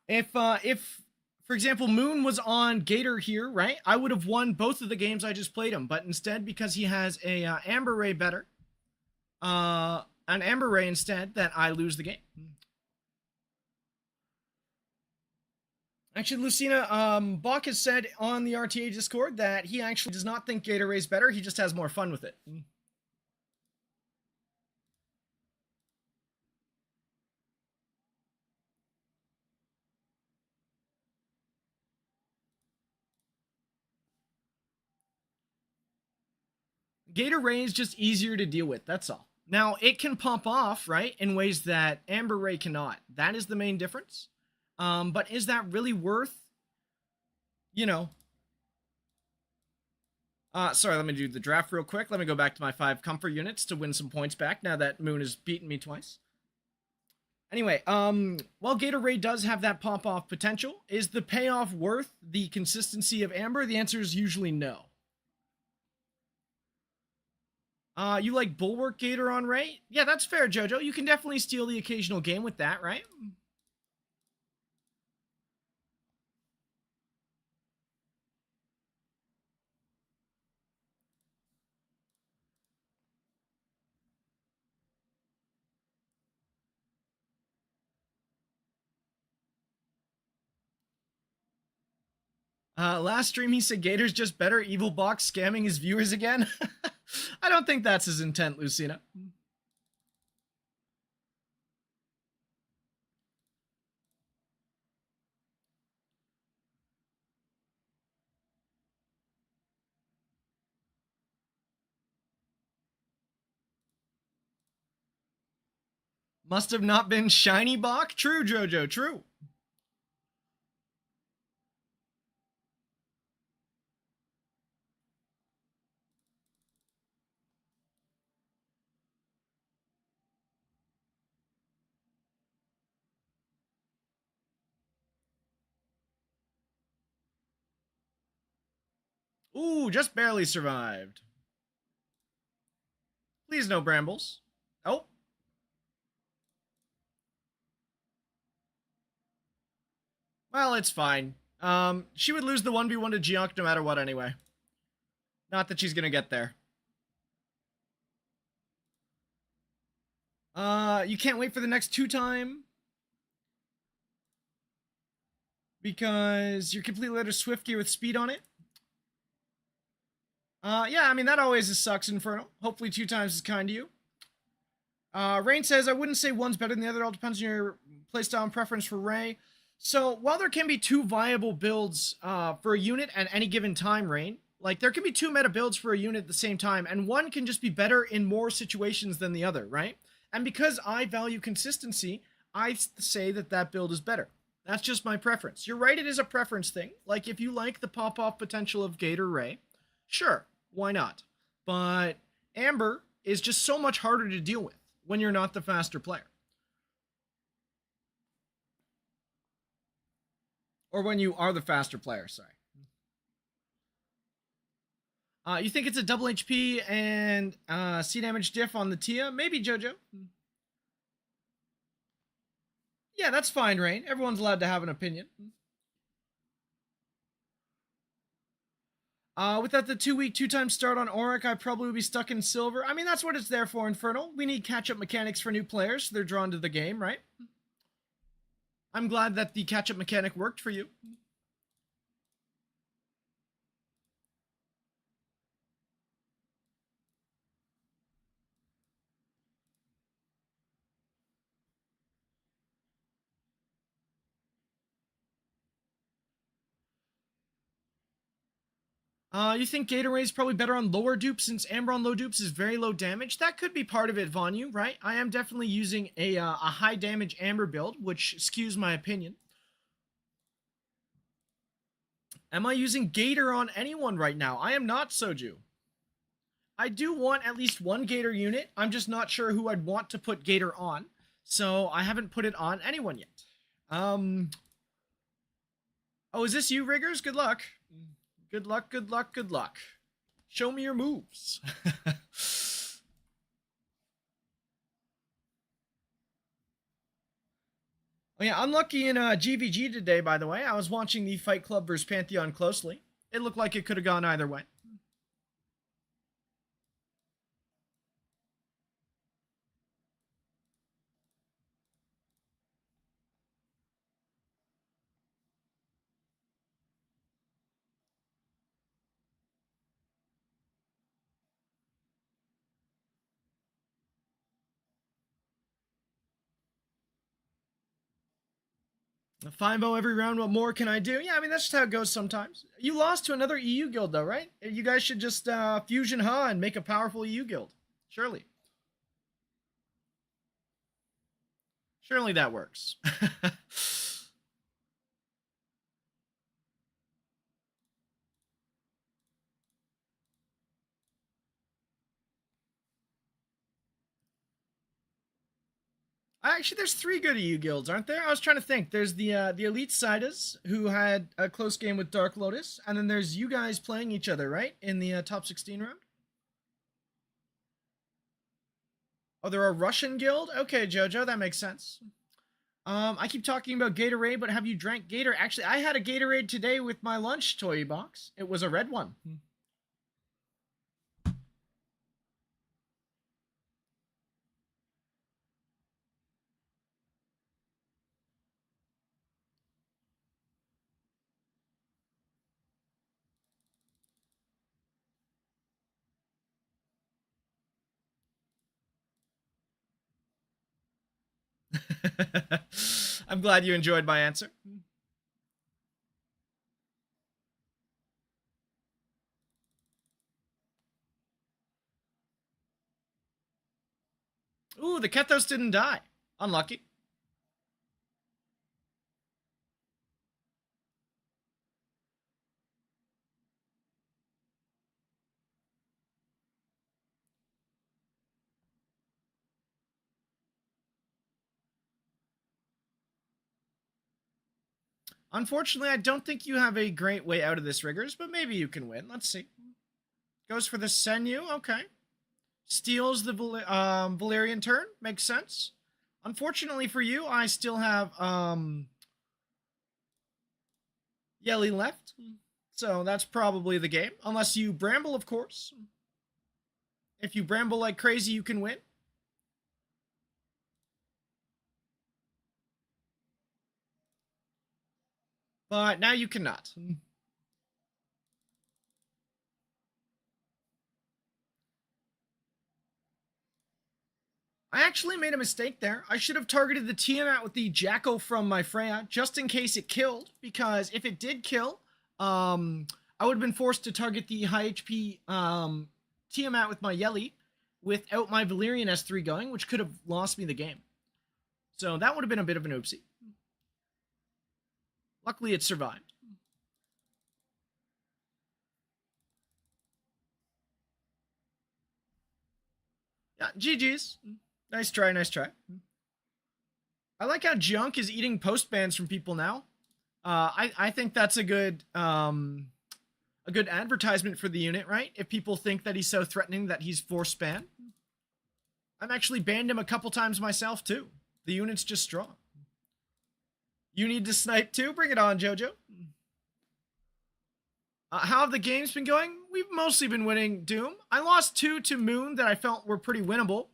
If for example Moon was on Gator here, right? I would have won both of the games I just played him, but instead because he has a Amber Ray better, an Amber Ray instead, that I lose the game. Actually, Lucina, Bach has said on the RTA Discord that he actually does not think Gator Ray's better. He just has more fun with it. Gator Ray is just easier to deal with. That's all. Now, it can pop off, right, in ways that Amber Ray cannot. That is the main difference. But is that really worth, you know... sorry, let me do the draft real quick. Let me go back to my 5 comfort units to win some points back now that Moon has beaten me twice. Anyway, while Gator Ray does have that pop-off potential, is the payoff worth the consistency of Amber? The answer is usually no. You like Bulwark Gator on Ray? Yeah, that's fair, Jojo. You can definitely steal the occasional game with that, right? Last stream he said Gator's just better, evil box scamming his viewers again. I don't think that's his intent, Lucina. Must have not been Shiny Bach? True, Jojo, true. Ooh, just barely survived. Please no brambles. Oh. Well, it's fine. She would lose the 1v1 to Geonk no matter what anyway. Not that she's gonna get there. You can't wait for the next 2-time? Because you're completely out of Swift Gear with speed on it? Yeah, I mean, that always sucks, Inferno. Hopefully 2 times is kind to you. Rain says, I wouldn't say one's better than the other. It all depends on your playstyle and preference for Ray. So, while there can be 2 viable builds for a unit at any given time, Rain, like, there can be 2 meta builds for a unit at the same time, and one can just be better in more situations than the other, right? And because I value consistency, I say that that build is better. That's just my preference. You're right, it is a preference thing. Like, if you like the pop-off potential of Gator Ray, sure, why not? But Amber is just so much harder to deal with when you're not the faster player. Or when you are the faster player, sorry. You think it's a double HP and C damage diff on the Tia? Maybe, Jojo. Yeah, that's fine, Rain. Everyone's allowed to have an opinion. Without the 2-week 2-time start on Auric, I probably would be stuck in silver. I mean, that's what it's there for, Infernal. We need catch-up mechanics for new players, so they're drawn to the game, right? I'm glad that the catch-up mechanic worked for you. You think Gatorade's probably better on lower dupes since Amber on low dupes is very low damage? That could be part of it, Vonyu, right? I am definitely using a high damage Amber build, which skews my opinion. Am I using Gator on anyone right now? I am not, Soju. I do want at least one Gator unit. I'm just not sure who I'd want to put Gator on. So I haven't put it on anyone yet. Oh, is this you, Riggers? Good luck. Good luck, good luck, good luck. Show me your moves. Oh yeah, unlucky in GVG today, by the way. I was watching the Fight Club vs. Pantheon closely. It looked like it could have gone either way. A 5-0 every round, what more can I do? Yeah, I mean, that's just how it goes sometimes. You lost to another EU guild, though, right? You guys should just fusion Ha and make a powerful EU guild. Surely. Surely that works. Actually, there's 3 good EU guilds, aren't there? I was trying to think. There's the Elite Siders, who had a close game with Dark Lotus, and then there's you guys playing each other, right? In the top 16 round? Oh, they're a Russian guild? Okay, Jojo, that makes sense. I keep talking about Gatorade, but have you drank Gator? Actually, I had a Gatorade today with my lunch toy box. It was a red one. I'm glad you enjoyed my answer. Ooh, the Kethos didn't die. Unlucky. Unfortunately, I don't think you have a great way out of this, Riggers, but maybe you can win. Let's see. Goes for the Senyu. Okay. Steals the Valerian turn. Makes sense. Unfortunately for you, I still have Yelly left. So that's probably the game. Unless you bramble, of course. If you bramble like crazy, you can win. But now you cannot. I actually made a mistake there. I should have targeted the Tiamat with the Jackal from my Freya, just in case it killed, because if it did kill, I would have been forced to target the high HP Tiamat with my Yelly without my Valyrian S3 going, which could have lost me the game. So that would have been a bit of an oopsie. Luckily, it survived. Yeah, GG's. Nice try, nice try. I like how Junk is eating post bans from people now. I think that's a good advertisement for the unit, right? If people think that he's so threatening that he's force banned. I've actually banned him a couple times myself too. The unit's just strong. You need to snipe too? Bring it on, Jojo. How have the games been going? We've mostly been winning Doom. I lost 2 to Moon that I felt were pretty winnable.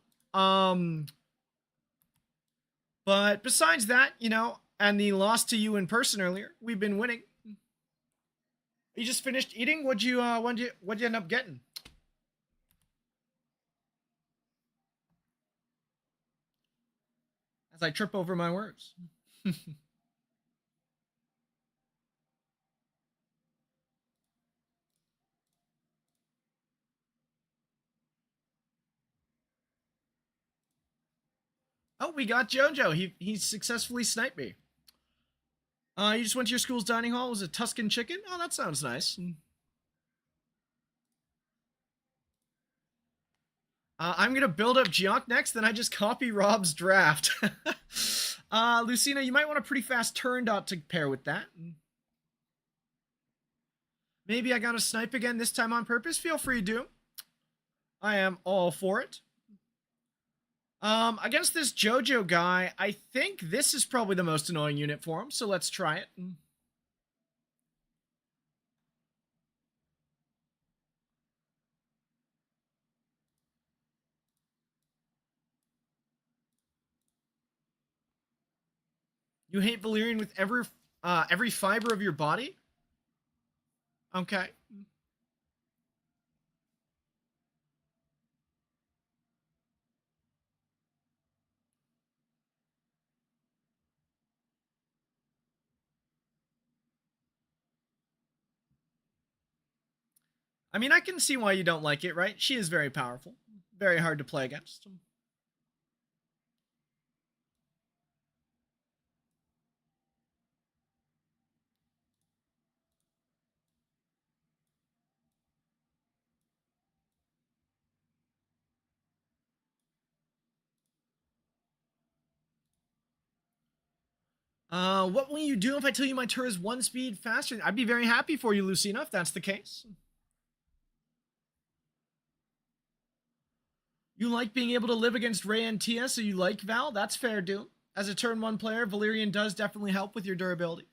But besides that, you know, and the loss to you in person earlier, we've been winning. You just finished eating? What'd you end up getting? As I trip over my words. Oh, we got Jojo. He successfully sniped me. You just went to your school's dining hall. It was a Tuscan chicken? Oh, that sounds nice. I'm gonna build up Geonk next, then I just copy Rob's draft. Lucina, you might want a pretty fast turn dot to pair with that. Maybe I gotta snipe again, this time on purpose. Feel free to. I am all for it. Against this Jojo guy, I think this is probably the most annoying unit for him, so let's try it. You hate Valyrian with every fiber of your body? Okay. I mean, I can see why you don't like it, right? She is very powerful. Very hard to play against. What will you do if I tell you my turret is 1 speed faster? I'd be very happy for you, Lucina, if that's the case. You like being able to live against Rey and Tia, so you like Val? That's fair, Doom. As a turn 1 player, Valyrian does definitely help with your durability.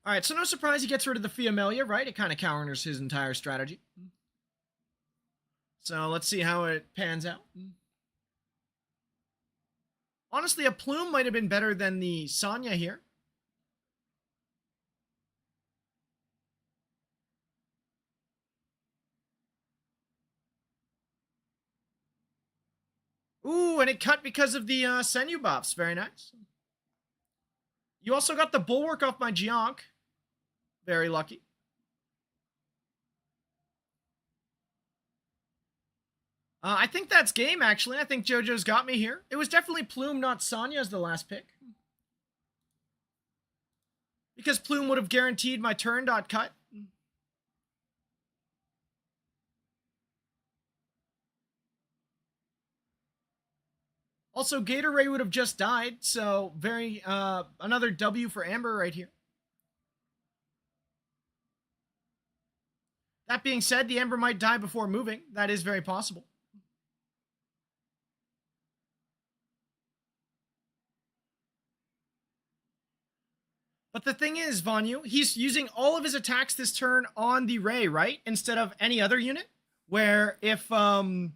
Alright, so no surprise he gets rid of the Fiamelia, right? It kind of counters his entire strategy. So let's see how it pans out. Honestly, a Plume might have been better than the Sonya here. Ooh, and it cut because of the Senyu buffs. Very nice. You also got the Bulwark off my Geonk. Very lucky. I think that's game, actually. I think JoJo's got me here. It was definitely Plume, not Sonya, as the last pick. Because Plume would have guaranteed my turn dot cut. Also, Gator Ray would have just died, so another W for Amber right here. That being said, the Amber might die before moving. That is very possible. But the thing is, Vanyu, he's using all of his attacks this turn on the Ray, right? Instead of any other unit. Where if I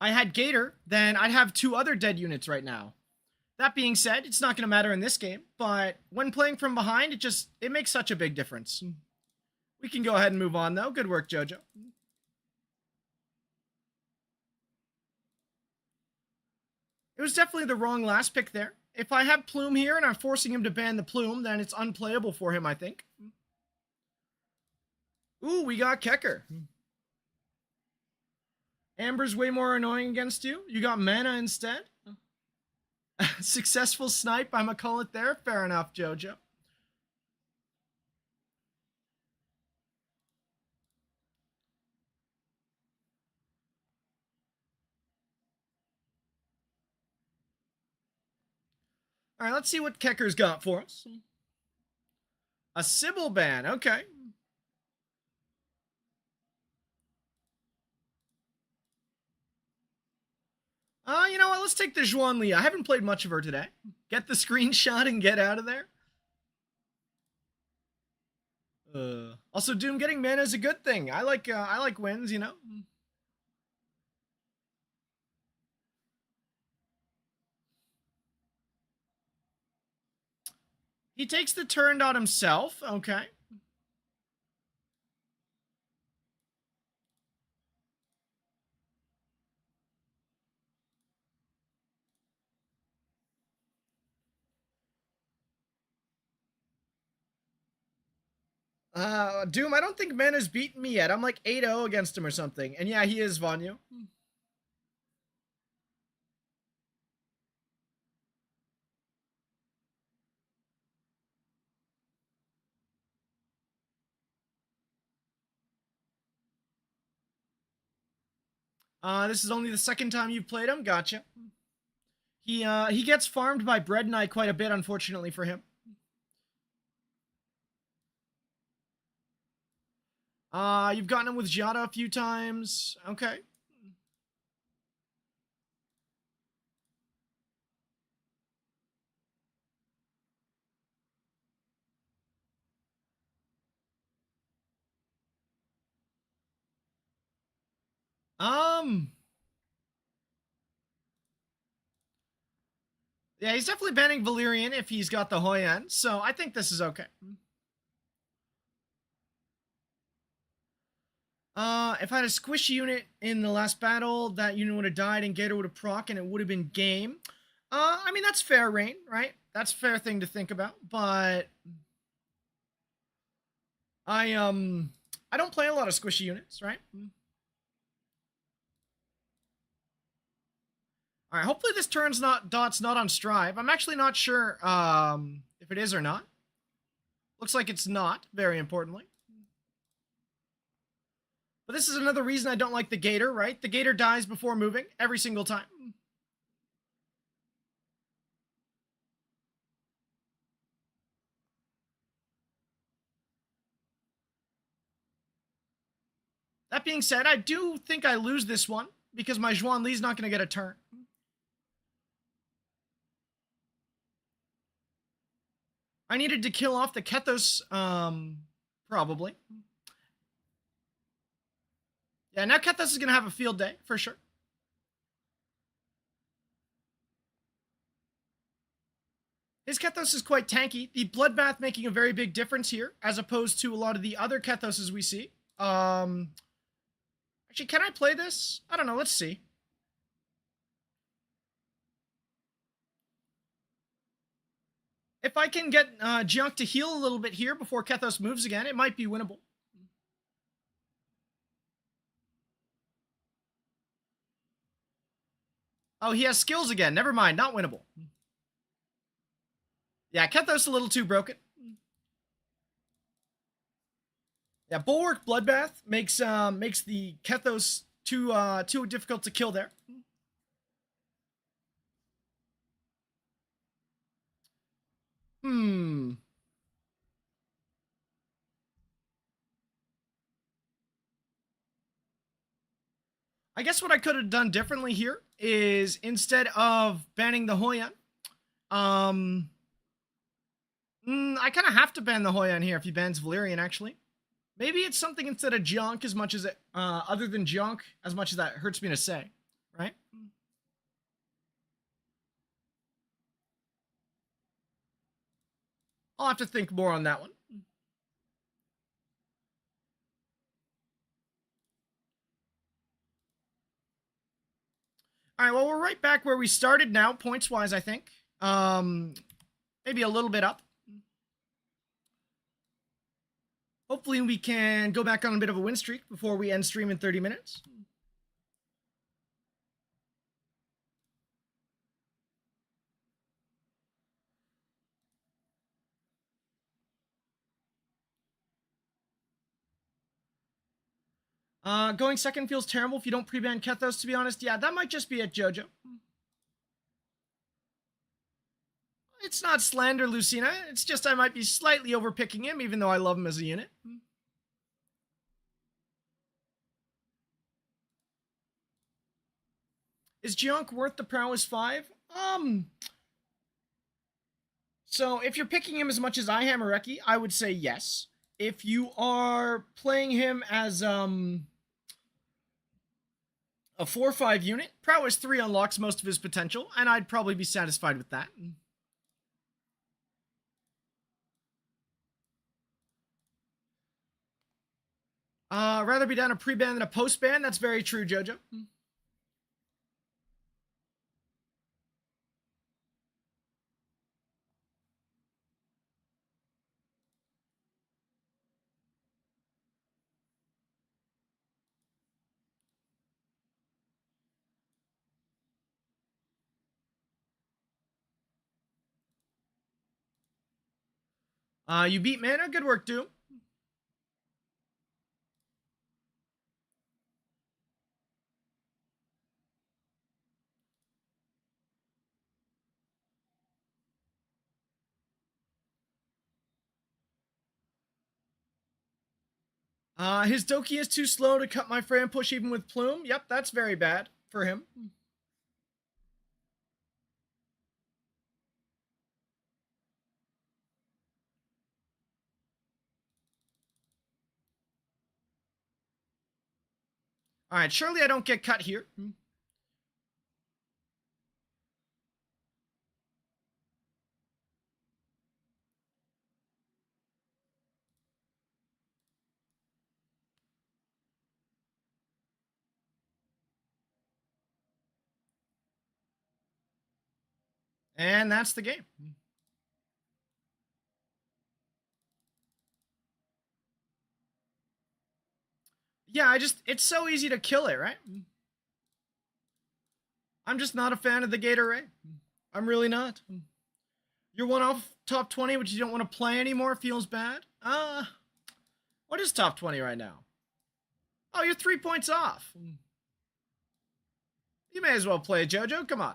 had Gator, then I'd have 2 other dead units right now. That being said, it's not going to matter in this game, but when playing from behind, it makes such a big difference. We can go ahead and move on, though. Good work, Jojo. It was definitely the wrong last pick there. If I have Plume here and I'm forcing him to ban the Plume, then it's unplayable for him, I think. Ooh, we got Kecker. Amber's way more annoying against you. You got Mana instead. Successful snipe, I'm gonna call it there. Fair enough, Jojo. All right, let's see what Kecker's got for us. A Sybil ban, okay. You know what? Let's take the Zhuanli. I haven't played much of her today. Get the screenshot and get out of there. Also, Doom getting mana is a good thing. I like wins, you know. He takes the turn dot himself. Okay. Doom, I don't think Man has beaten me yet. I'm like 8-0 against him or something. And yeah, he is Vanyu. This is only the second time you've played him. Gotcha. He gets farmed by Bread Knight quite a bit, unfortunately for him. You've gotten him with Jada a few times. Okay. Yeah, he's definitely banning Valyrian if he's got the Hoi An, so I think this is okay. If I had a squishy unit in the last battle, that unit would have died and Gator would have proc and it would have been game. I mean, that's fair, Rain, right? That's a fair thing to think about, but I don't play a lot of squishy units, right? All right, hopefully this turn's dot's not on Strive. I'm actually not sure if it is or not. Looks like it's not, very importantly. But this is another reason I don't like the Gator, right? The Gator dies before moving every single time. That being said, I do think I lose this one because my Zhuan Li's not going to get a turn. I needed to kill off the Kethos, probably. Yeah, now Kethos is going to have a field day, for sure. His Kethos is quite tanky. The Bloodbath making a very big difference here, as opposed to a lot of the other Kethoses we see. Actually, can I play this? I don't know, let's see. If I can get Jiunk to heal a little bit here before Kethos moves again, it might be winnable. Oh, he has skills again. Never mind, not winnable. Yeah, Kethos a little too broken. Yeah, Bulwark Bloodbath makes the Kethos too difficult to kill there. I guess what I could have done differently here is instead of banning the Hoi An, I kind of have to ban the Hoi An here if he bans Valyrian, actually. Maybe it's something instead of Junk as much as it, other than Junk, as much as that hurts me to say, right? I'll have to think more on that one. All right, well, we're right back where we started now, points-wise, I think. Maybe a little bit up. Hopefully we can go back on a bit of a win streak before we end stream in 30 minutes. Going second feels terrible if you don't pre-ban Kethos, to be honest. Yeah, that might just be it, Jojo. It's not slander, Lucina. It's just I might be slightly overpicking him, even though I love him as a unit. Is Jiunk worth the prowess 5? So if you're picking him as much as I am, Areki, I would say yes. If you are playing him as a 4-5 unit, prowess 3 unlocks most of his potential, and I'd probably be satisfied with that. Rather be down a pre-ban than a post-ban. That's very true, Jojo. You beat mana. Good work, Doom. His Doki is too slow to cut my Fran push even with Plume. Yep, that's very bad for him. All right, surely I don't get cut here. And that's the game. Yeah, it's so easy to kill it, right? I'm just not a fan of the Gate Array. I'm really not. You're one off top 20, which you don't want to play anymore. Feels bad. What is top 20 right now? Oh, you're 3 points off. You may as well play Jojo. Come on.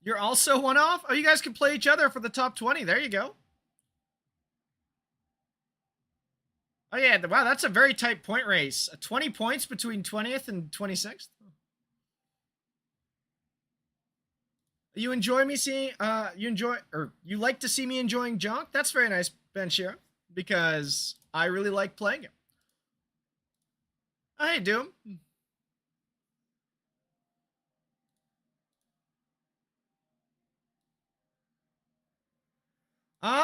You're also one off? Oh, you guys can play each other for the top 20. There you go. Oh, yeah. Wow, that's a very tight point race. 20 points between 20th and 26th. You enjoy me seeing, you like to see me enjoying Jonk? That's very nice, Benshiro, because I really like playing it. Oh, hey, Doom.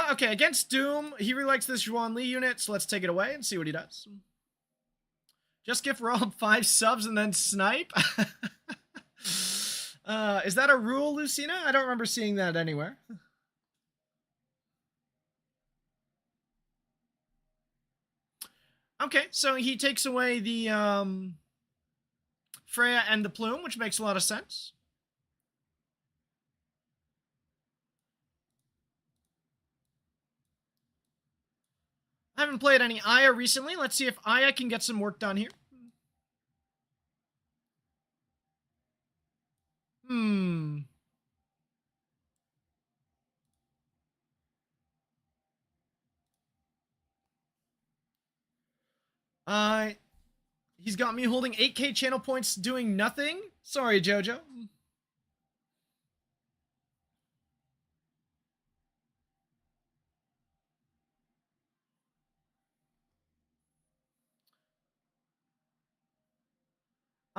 Okay, against Doom, he really likes this Juan Lee unit, so let's take it away and see what he does. Just give Rob 5 subs and then snipe? Is that a rule, Lucina? I don't remember seeing that anywhere. Okay, so he takes away the Freya and the Plume, which makes a lot of sense. I haven't played any Aya recently. Let's see if Aya can get some work done here. He's got me holding 8k channel points doing nothing. Sorry, Jojo.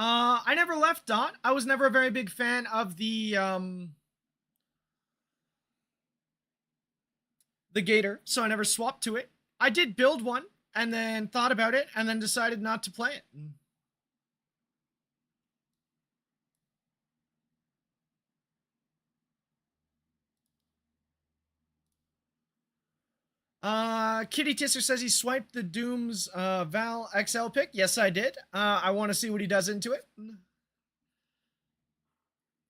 I never left Dot. I was never a very big fan of the Gator, so I never swapped to it. I did build one, and then thought about it, and then decided not to play it. Kitty Tisser says he swiped the Doom's Val XL pick. Yes, I did. I want to see what he does into it.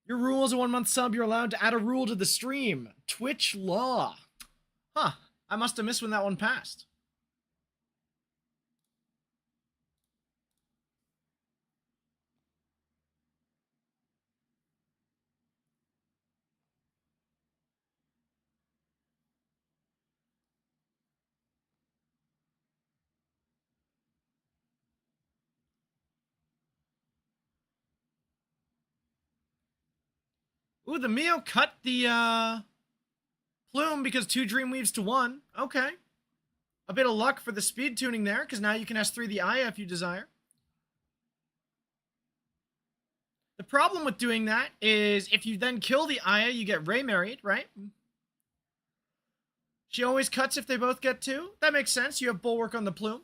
Your rule is a 1 month sub. You're allowed to add a rule to the stream. Twitch law. Huh. I must have missed when that one passed. Ooh, the Mio cut the Plume because 2 Dreamweaves to 1. Okay. A bit of luck for the speed tuning there, because now you can S3 the Aya if you desire. problem with doing that is if you then kill the Aya, you get Ray married, right? She always cuts if they both get 2. That makes sense. You have Bulwark on the Plume.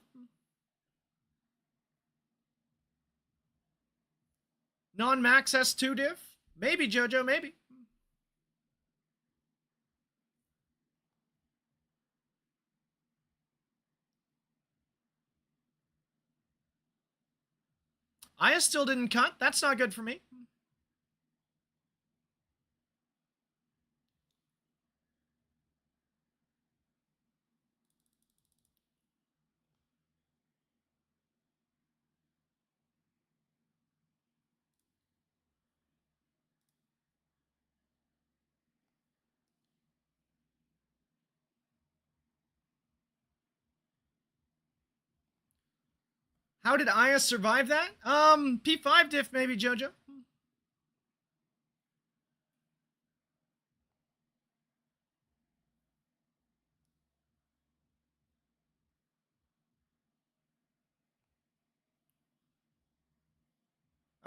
Non-max S2 div? Maybe, Jojo, maybe. Aya still didn't cut. That's not good for me. How did Aya survive that? P5 diff maybe, Jojo. All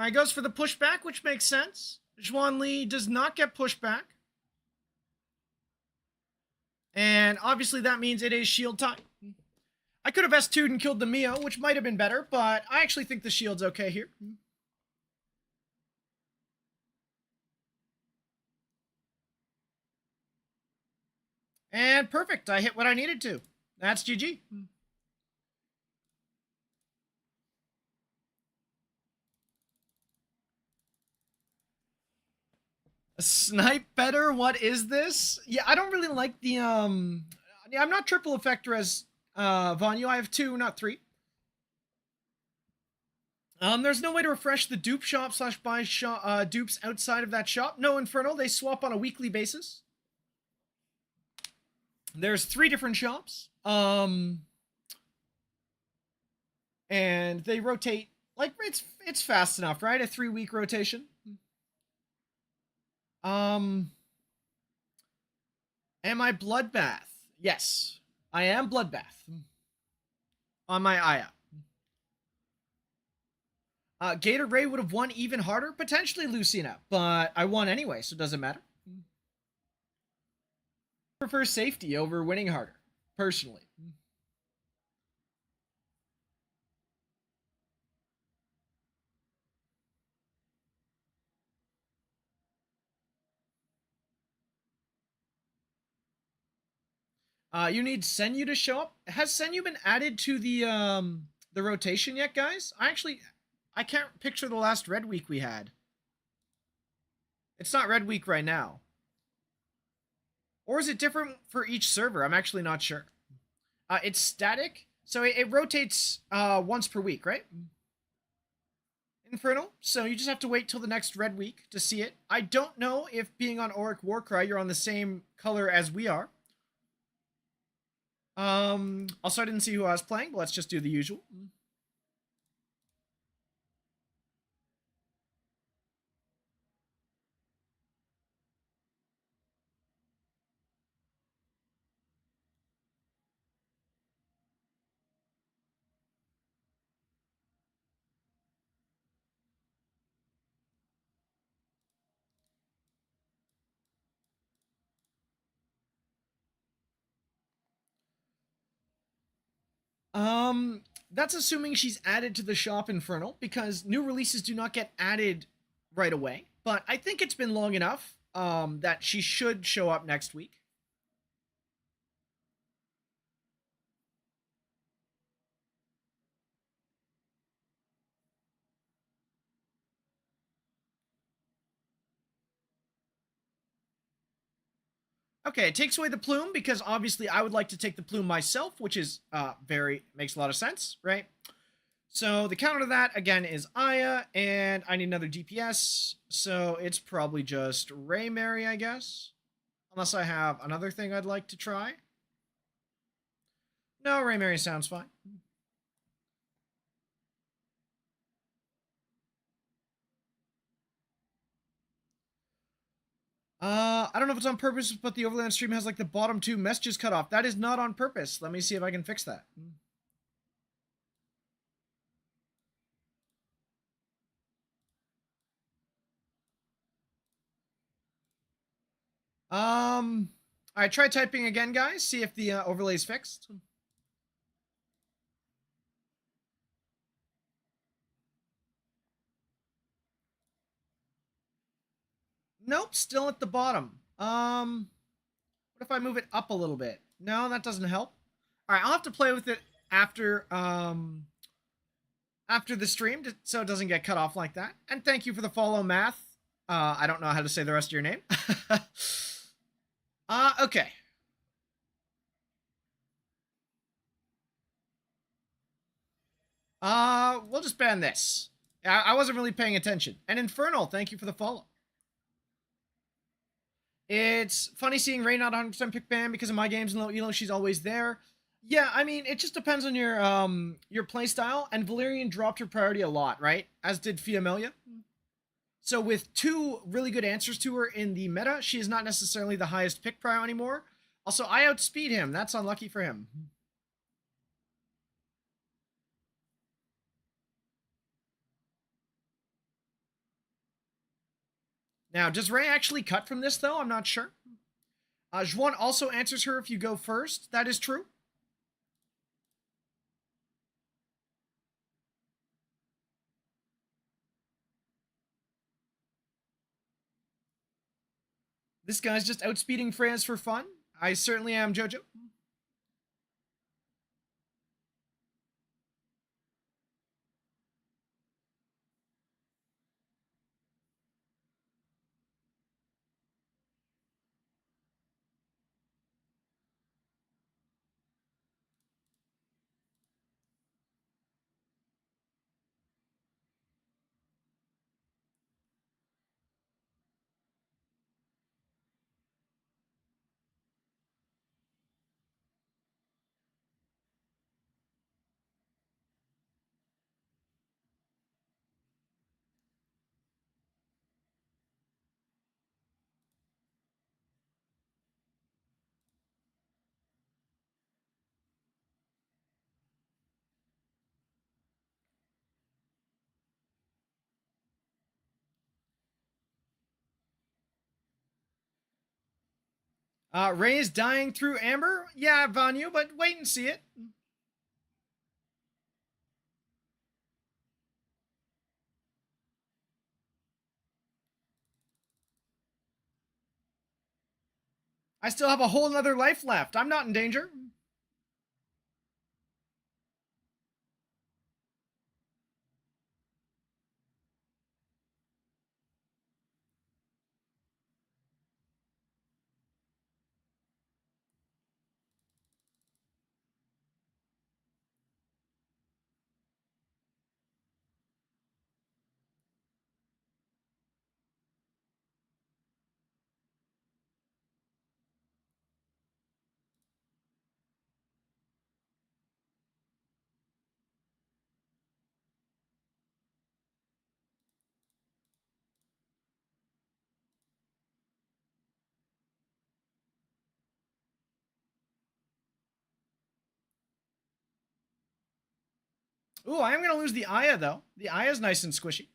right, goes for the pushback, which makes sense. Zhuan Li does not get pushback. And obviously that means it is shield time. I could have S2'd and killed the Mio, which might have been better, but I actually think the shield's okay here. And perfect. I hit what I needed to. That's GG. Snipe better? What is this? Yeah, I don't really like the I'm not triple effector as Vanyu. I have 2, not 3. There's no way to refresh the dupe shop / buy shop dupes outside of that shop. No Infernal. They swap on a weekly basis. There's 3 different shops. And they rotate like it's fast enough, right? A 3-week rotation. Am I Bloodbath? Yes, I am Bloodbath. On my Aya. Gator Ray would have won even harder, potentially Lucina, but I won anyway, so it doesn't matter. I prefer safety over winning harder, personally. You need Senyu to show up. Has Senyu been added to the rotation yet, guys? I can't picture the last Red Week we had. It's not Red Week right now. Or is it different for each server? I'm actually not sure. It's static, so it rotates once per week, right? Infernal. So you just have to wait till the next Red Week to see it. I don't know if being on Auric Warcry, you're on the same color as we are. Also, I didn't see who I was playing, but let's just do the usual. That's assuming she's added to the shop Infernal, because new releases do not get added right away. But I think it's been long enough that she should show up next week. Okay, it takes away the plume because obviously I would like to take the plume myself, which is makes a lot of sense, right? So the counter to that again is Aya, and I need another DPS, so it's probably just Ray Mary, I guess. Unless I have another thing I'd like to try. No, Ray Mary sounds fine. I don't know if it's on purpose, but the Overland stream has like the bottom 2 messages cut off. That is not on purpose. Let me see if I can fix that. All right, try typing again, guys. See if the overlay's fixed. Nope, still at the bottom. What if I move it up a little bit? No, that doesn't help. All right, I'll have to play with it after the stream so it doesn't get cut off like that. And thank you for the follow, Math. I don't know how to say the rest of your name. Okay. We'll just ban this. I wasn't really paying attention. And Infernal, thank you for the follow. It's funny seeing Ray not 100% pick ban because of my games and low elo. She's always there. Yeah, I mean, it just depends on your play style. And Valerian dropped her priority a lot, right? As did Fiamelia. So with two really good answers to her in the meta, she is not necessarily the highest pick prio anymore. Also, I outspeed him. That's unlucky for him. Now, does Ray actually cut from this, though? I'm not sure. Juan also answers her if you go first. That is true. This guy's just outspeeding Freyas for fun. I certainly am, Jojo. Ray is dying through Amber. Yeah, Vanyu, but wait and see it. I still have a whole nother life left. I'm not in danger. Ooh, I am going to lose the Aya, though. The Aya's nice and squishy.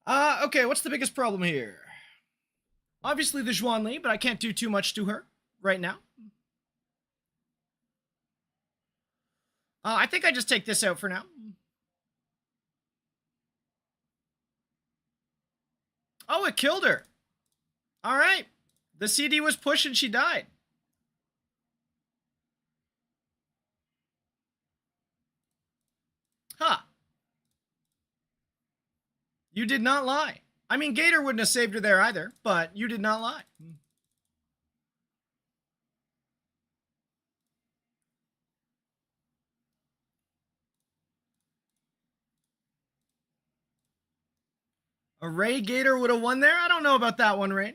Okay, what's the biggest problem here? Obviously the Zhuanli, but I can't do too much to her right now. I think I just take this out for now. Oh, it killed her. All right. The CD was pushed and she died. Huh. You did not lie. I mean, Gator wouldn't have saved her there either, but you did not lie. A Ray Gator would have won there? I don't know about that one, Ray.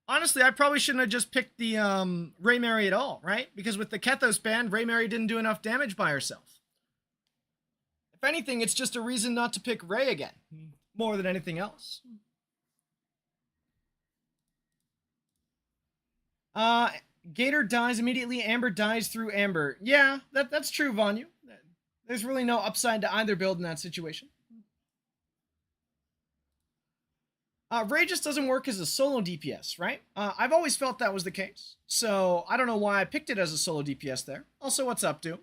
Honestly, I probably shouldn't have just picked the Ray Mary at all, right? Because with the Kethos band, Ray Mary didn't do enough damage by herself. If anything, it's just a reason not to pick Ray again, more than anything else. Gator dies immediately, Amber dies through Amber. Yeah, that's true, Vanyu. There's really no upside to either build in that situation. Ray just doesn't work as a solo DPS, right? I've always felt that was the case. So I don't know why I picked it as a solo DPS there. Also, what's up, Doom?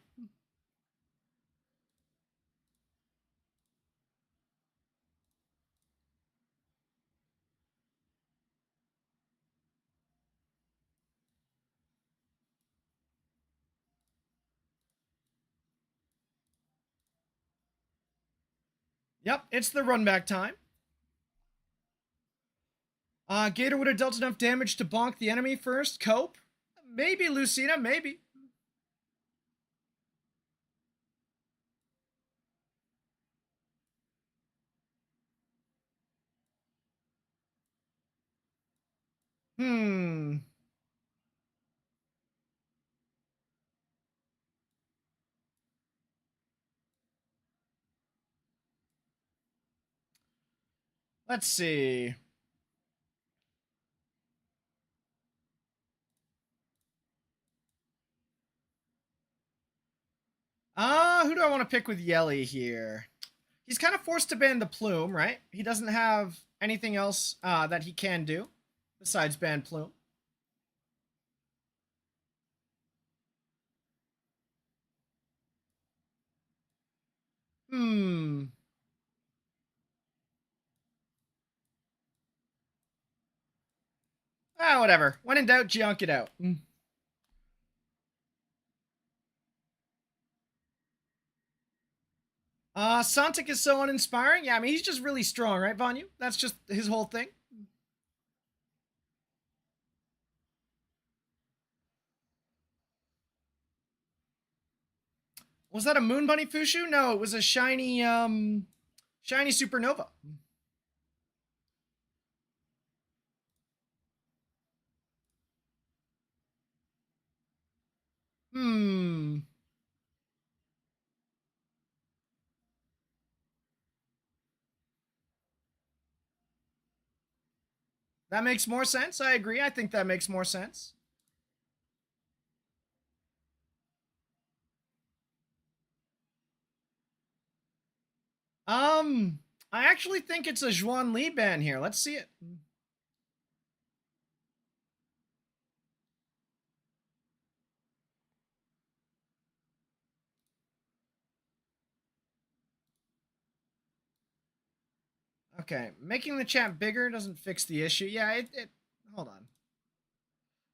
Yep, it's the run back time. Gator would have dealt enough damage to bonk the enemy first. Cope? Maybe, Lucina, maybe. Hmm. Let's see. Who do I want to pick with Yelly here? He's kind of forced to ban the Plume, right? He doesn't have anything else that he can do besides ban Plume. Hmm. Whatever. When in doubt, junk it out. Santic is so uninspiring. Yeah, I mean, he's just really strong, right, Vanyu? That's just his whole thing. Was that a Moon Bunny Fushu? No, it was a shiny supernova. Hmm. That makes more sense. I agree. I think that makes more sense. I actually think it's a Zhuan Li ban here. Let's see it. Okay, making the chat bigger doesn't fix the issue. Yeah, it hold on.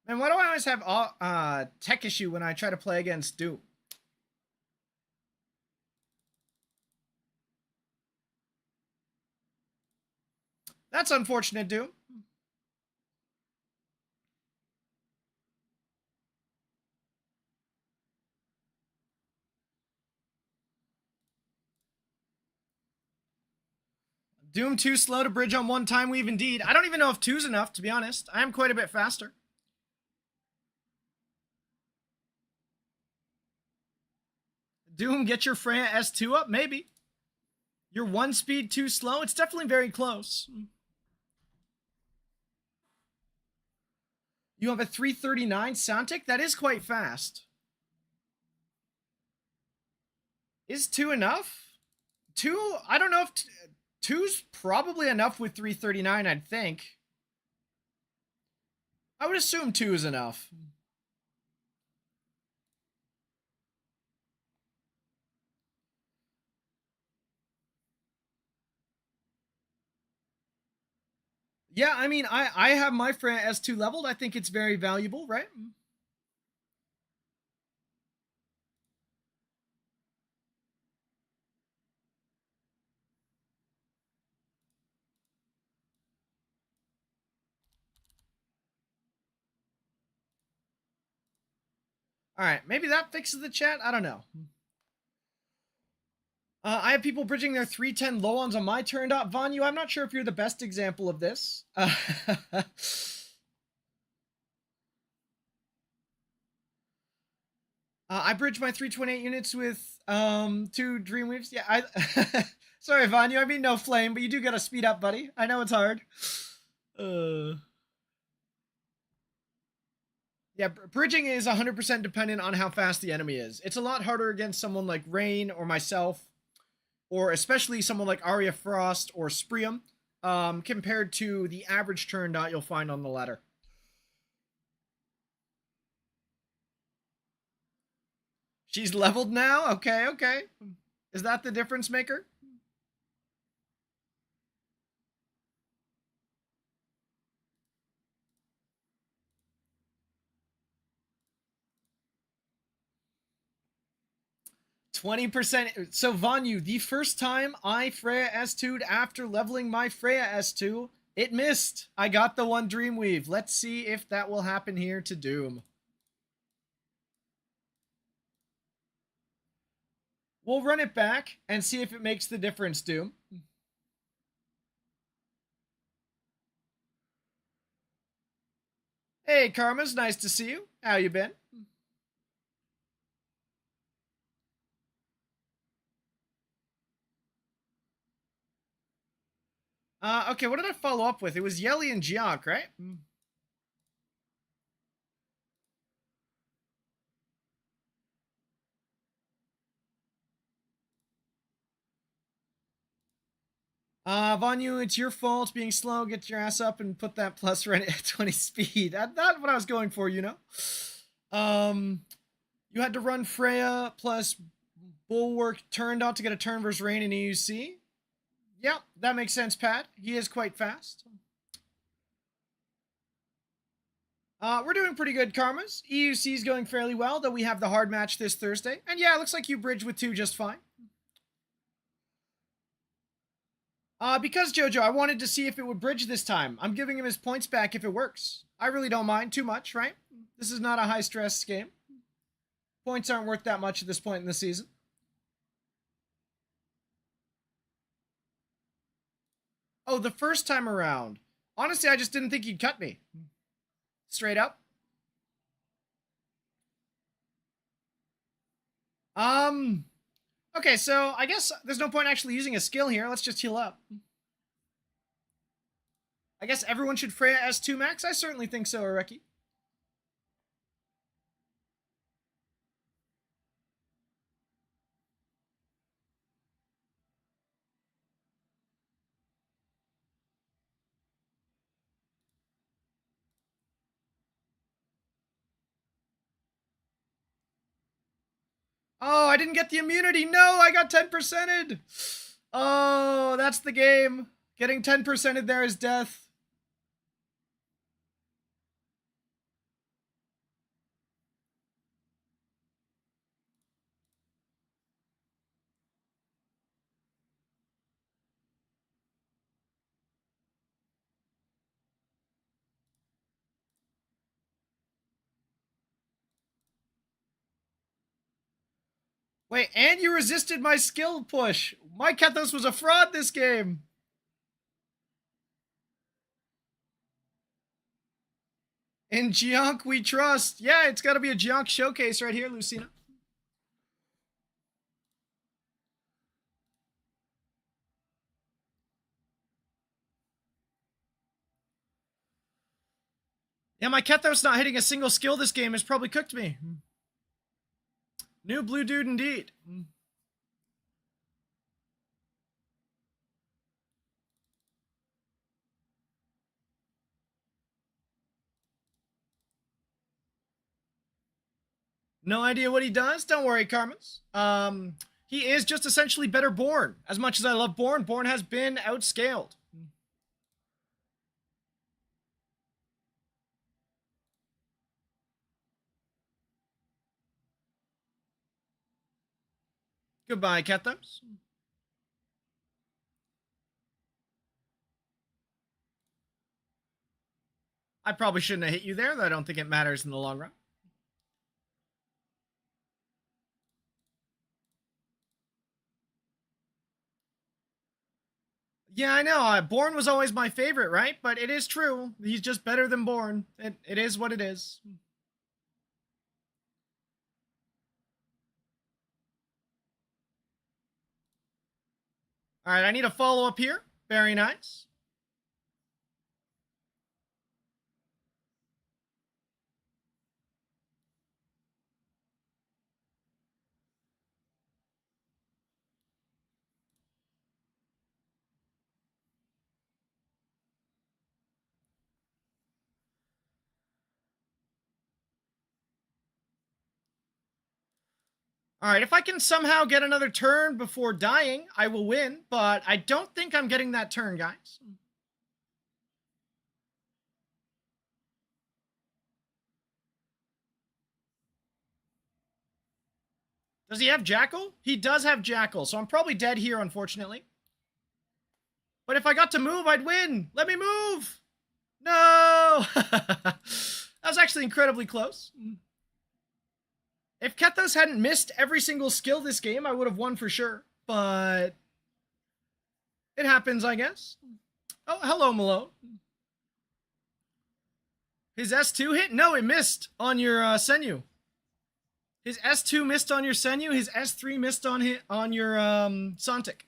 Man, why do I always have tech issue when I try to play against Doom? That's unfortunate, Doom. Doom 2 slow to bridge on one time weave indeed. I don't even know if 2's enough, to be honest. I am quite a bit faster. Doom, get your Freya S2 up? Maybe. Your 1 speed too slow? It's definitely very close. You have a 339 Santic? That is quite fast. Is 2 enough? 2? I don't know if 2's probably enough with 339, I'd think. I would assume 2 is enough. Yeah, I mean, I have my Freya S2 leveled. I think it's very valuable, right? All right, maybe that fixes the chat. I don't know. I have people bridging their 310 low-ons on my turn. Vanyu, I'm not sure if you're the best example of this. I bridge my 328 units with 2 Dreamweaves. Yeah, I sorry, Vanyu, I mean no flame, but you do gotta speed up, buddy. I know it's hard. Yeah, bridging is 100% dependent on how fast the enemy is. It's a lot harder against someone like Rain or myself, or especially someone like Arya Frost or Sprium. compared to the average turn dot you'll find on the ladder. She's leveled now? Okay, okay. Is that the difference maker? %. So Vanyu, the first time I Freya S2'd after leveling my Freya S2, it missed. I got the one Dreamweave. Let's see if that will happen here to Doom. We'll run it back and see if it makes the difference, Doom. Hey, Karma's nice to see you. How you been? Okay, what did I follow up with? It was Yelly and Giank, right? Vanyu, it's your fault being slow. Get your ass up and put that plus run at 20 speed. That's what I was going for, you know? You had to run Freya plus Bulwark turned out to get a turn versus Rain in EUC. Yep, that makes sense, Pat. He is quite fast. We're doing pretty good, Karmas. EUC is going fairly well, though we have the hard match this Thursday. And yeah, it looks like you bridged with 2 just fine. Because Jojo, I wanted to see if it would bridge this time. I'm giving him his points back if it works. I really don't mind too much, right? This is not a high-stress game. Points aren't worth that much at this point in the season. Oh, the first time around. Honestly, I just didn't think you'd cut me. Straight up. Okay, so I guess there's no point actually using a skill here. Let's just heal up. I guess everyone should Freya S2 max? I certainly think so, Areki. Oh, I didn't get the immunity. No, I got 10%'d. Oh, that's the game. Getting 10%'d there is death. Wait, and you resisted my skill push. My Kethos was a fraud this game. In Giank we trust. Yeah, it's got to be a Giank showcase right here, Lucina. Yeah, my Kethos not hitting a single skill this game has probably cooked me. New blue dude indeed. No idea what he does. Don't worry, Karmas. He is just essentially better Born. As much as I love Born, Born has been outscaled. Goodbye, Kethos. I probably shouldn't have hit you there, though I don't think it matters in the long run. Yeah, I know. Born was always my favorite, right? But it is true. He's just better than Born. It is what it is. All right, I need a follow-up here. Very nice. All right, if I can somehow get another turn before dying, I will win, but I don't think I'm getting that turn, guys. Does he have Jackal? He does have Jackal, so I'm probably dead here, unfortunately. But if I got to move, I'd win. Let me move. No. That was actually incredibly close. If Kethos hadn't missed every single skill this game, I would have won for sure. But it happens, I guess. Oh, hello, Malone. His S2 hit? No, it missed on your Senyu. His S2 missed on your Senyu. His S3 missed on your Sontic.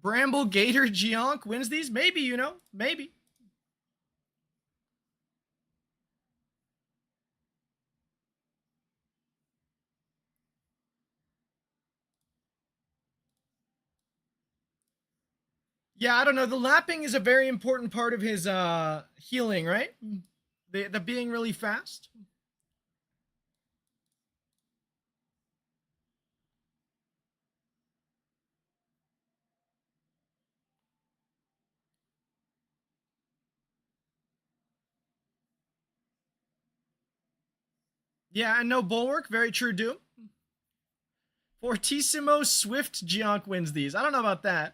Bramble, Gator, Geonk wins these? Maybe, you know. Maybe. Yeah, I don't know. The lapping is a very important part of his healing, right? The being really fast. Yeah, and no bulwark. Very true, Doom. Fortissimo Swift Geonk wins these. I don't know about that.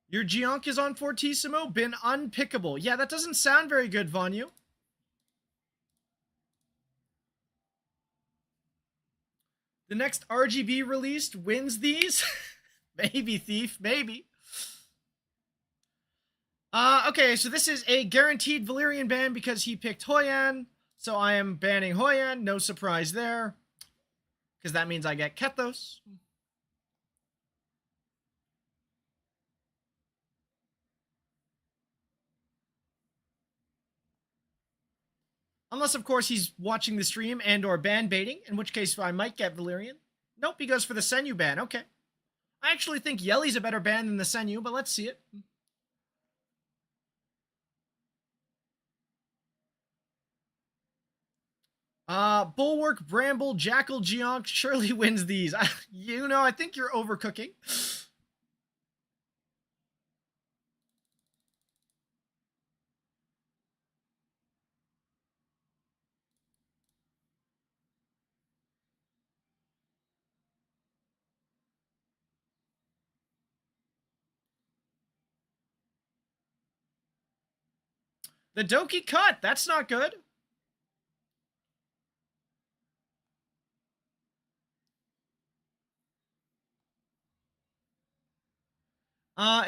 Your Geonk is on Fortissimo. Been unpickable. Yeah, that doesn't sound very good, Vanyu. The next RGB released wins these? Maybe, Thief. Maybe. Okay, so this is a guaranteed Valyrian ban because he picked Hoyan. So I am banning Hoyan. No surprise there. Because that means I get Kethos. Unless, of course, he's watching the stream and or ban baiting, in which case I might get Valyrian. Nope, he goes for the Senyu ban. Okay. I actually think Yeli's a better ban than the Senyu, but let's see it. Bulwark, Bramble, Jackal, Geonk surely wins these. You know, I think you're overcooking. The Doki cut. That's not good.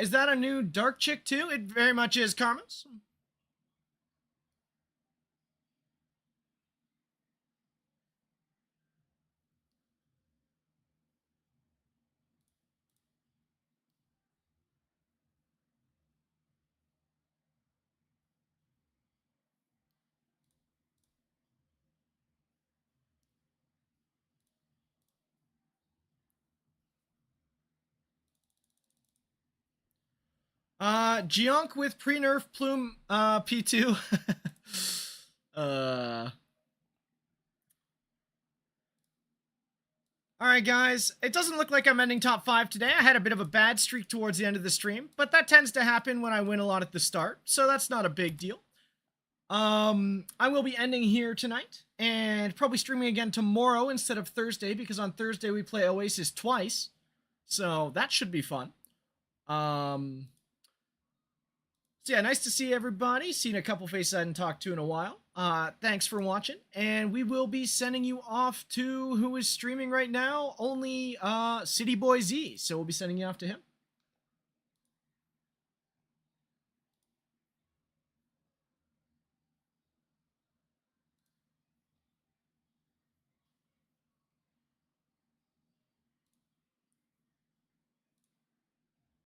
Is that a new dark chick too? It very much is, Karmas. Geonk with pre-nerf plume, P2. Alright, guys. It doesn't look like I'm ending top 5 today. I had a bit of a bad streak towards the end of the stream, but that tends to happen when I win a lot at the start, so that's not a big deal. I will be ending here tonight, and probably streaming again tomorrow instead of Thursday, because on Thursday we play Oasis twice, so that should be fun. So yeah, nice to see everybody. Seen a couple faces I hadn't talked to in a while. Thanks for watching, and we will be sending you off to who is streaming right now. Only City Boy Z. So we'll be sending you off to him.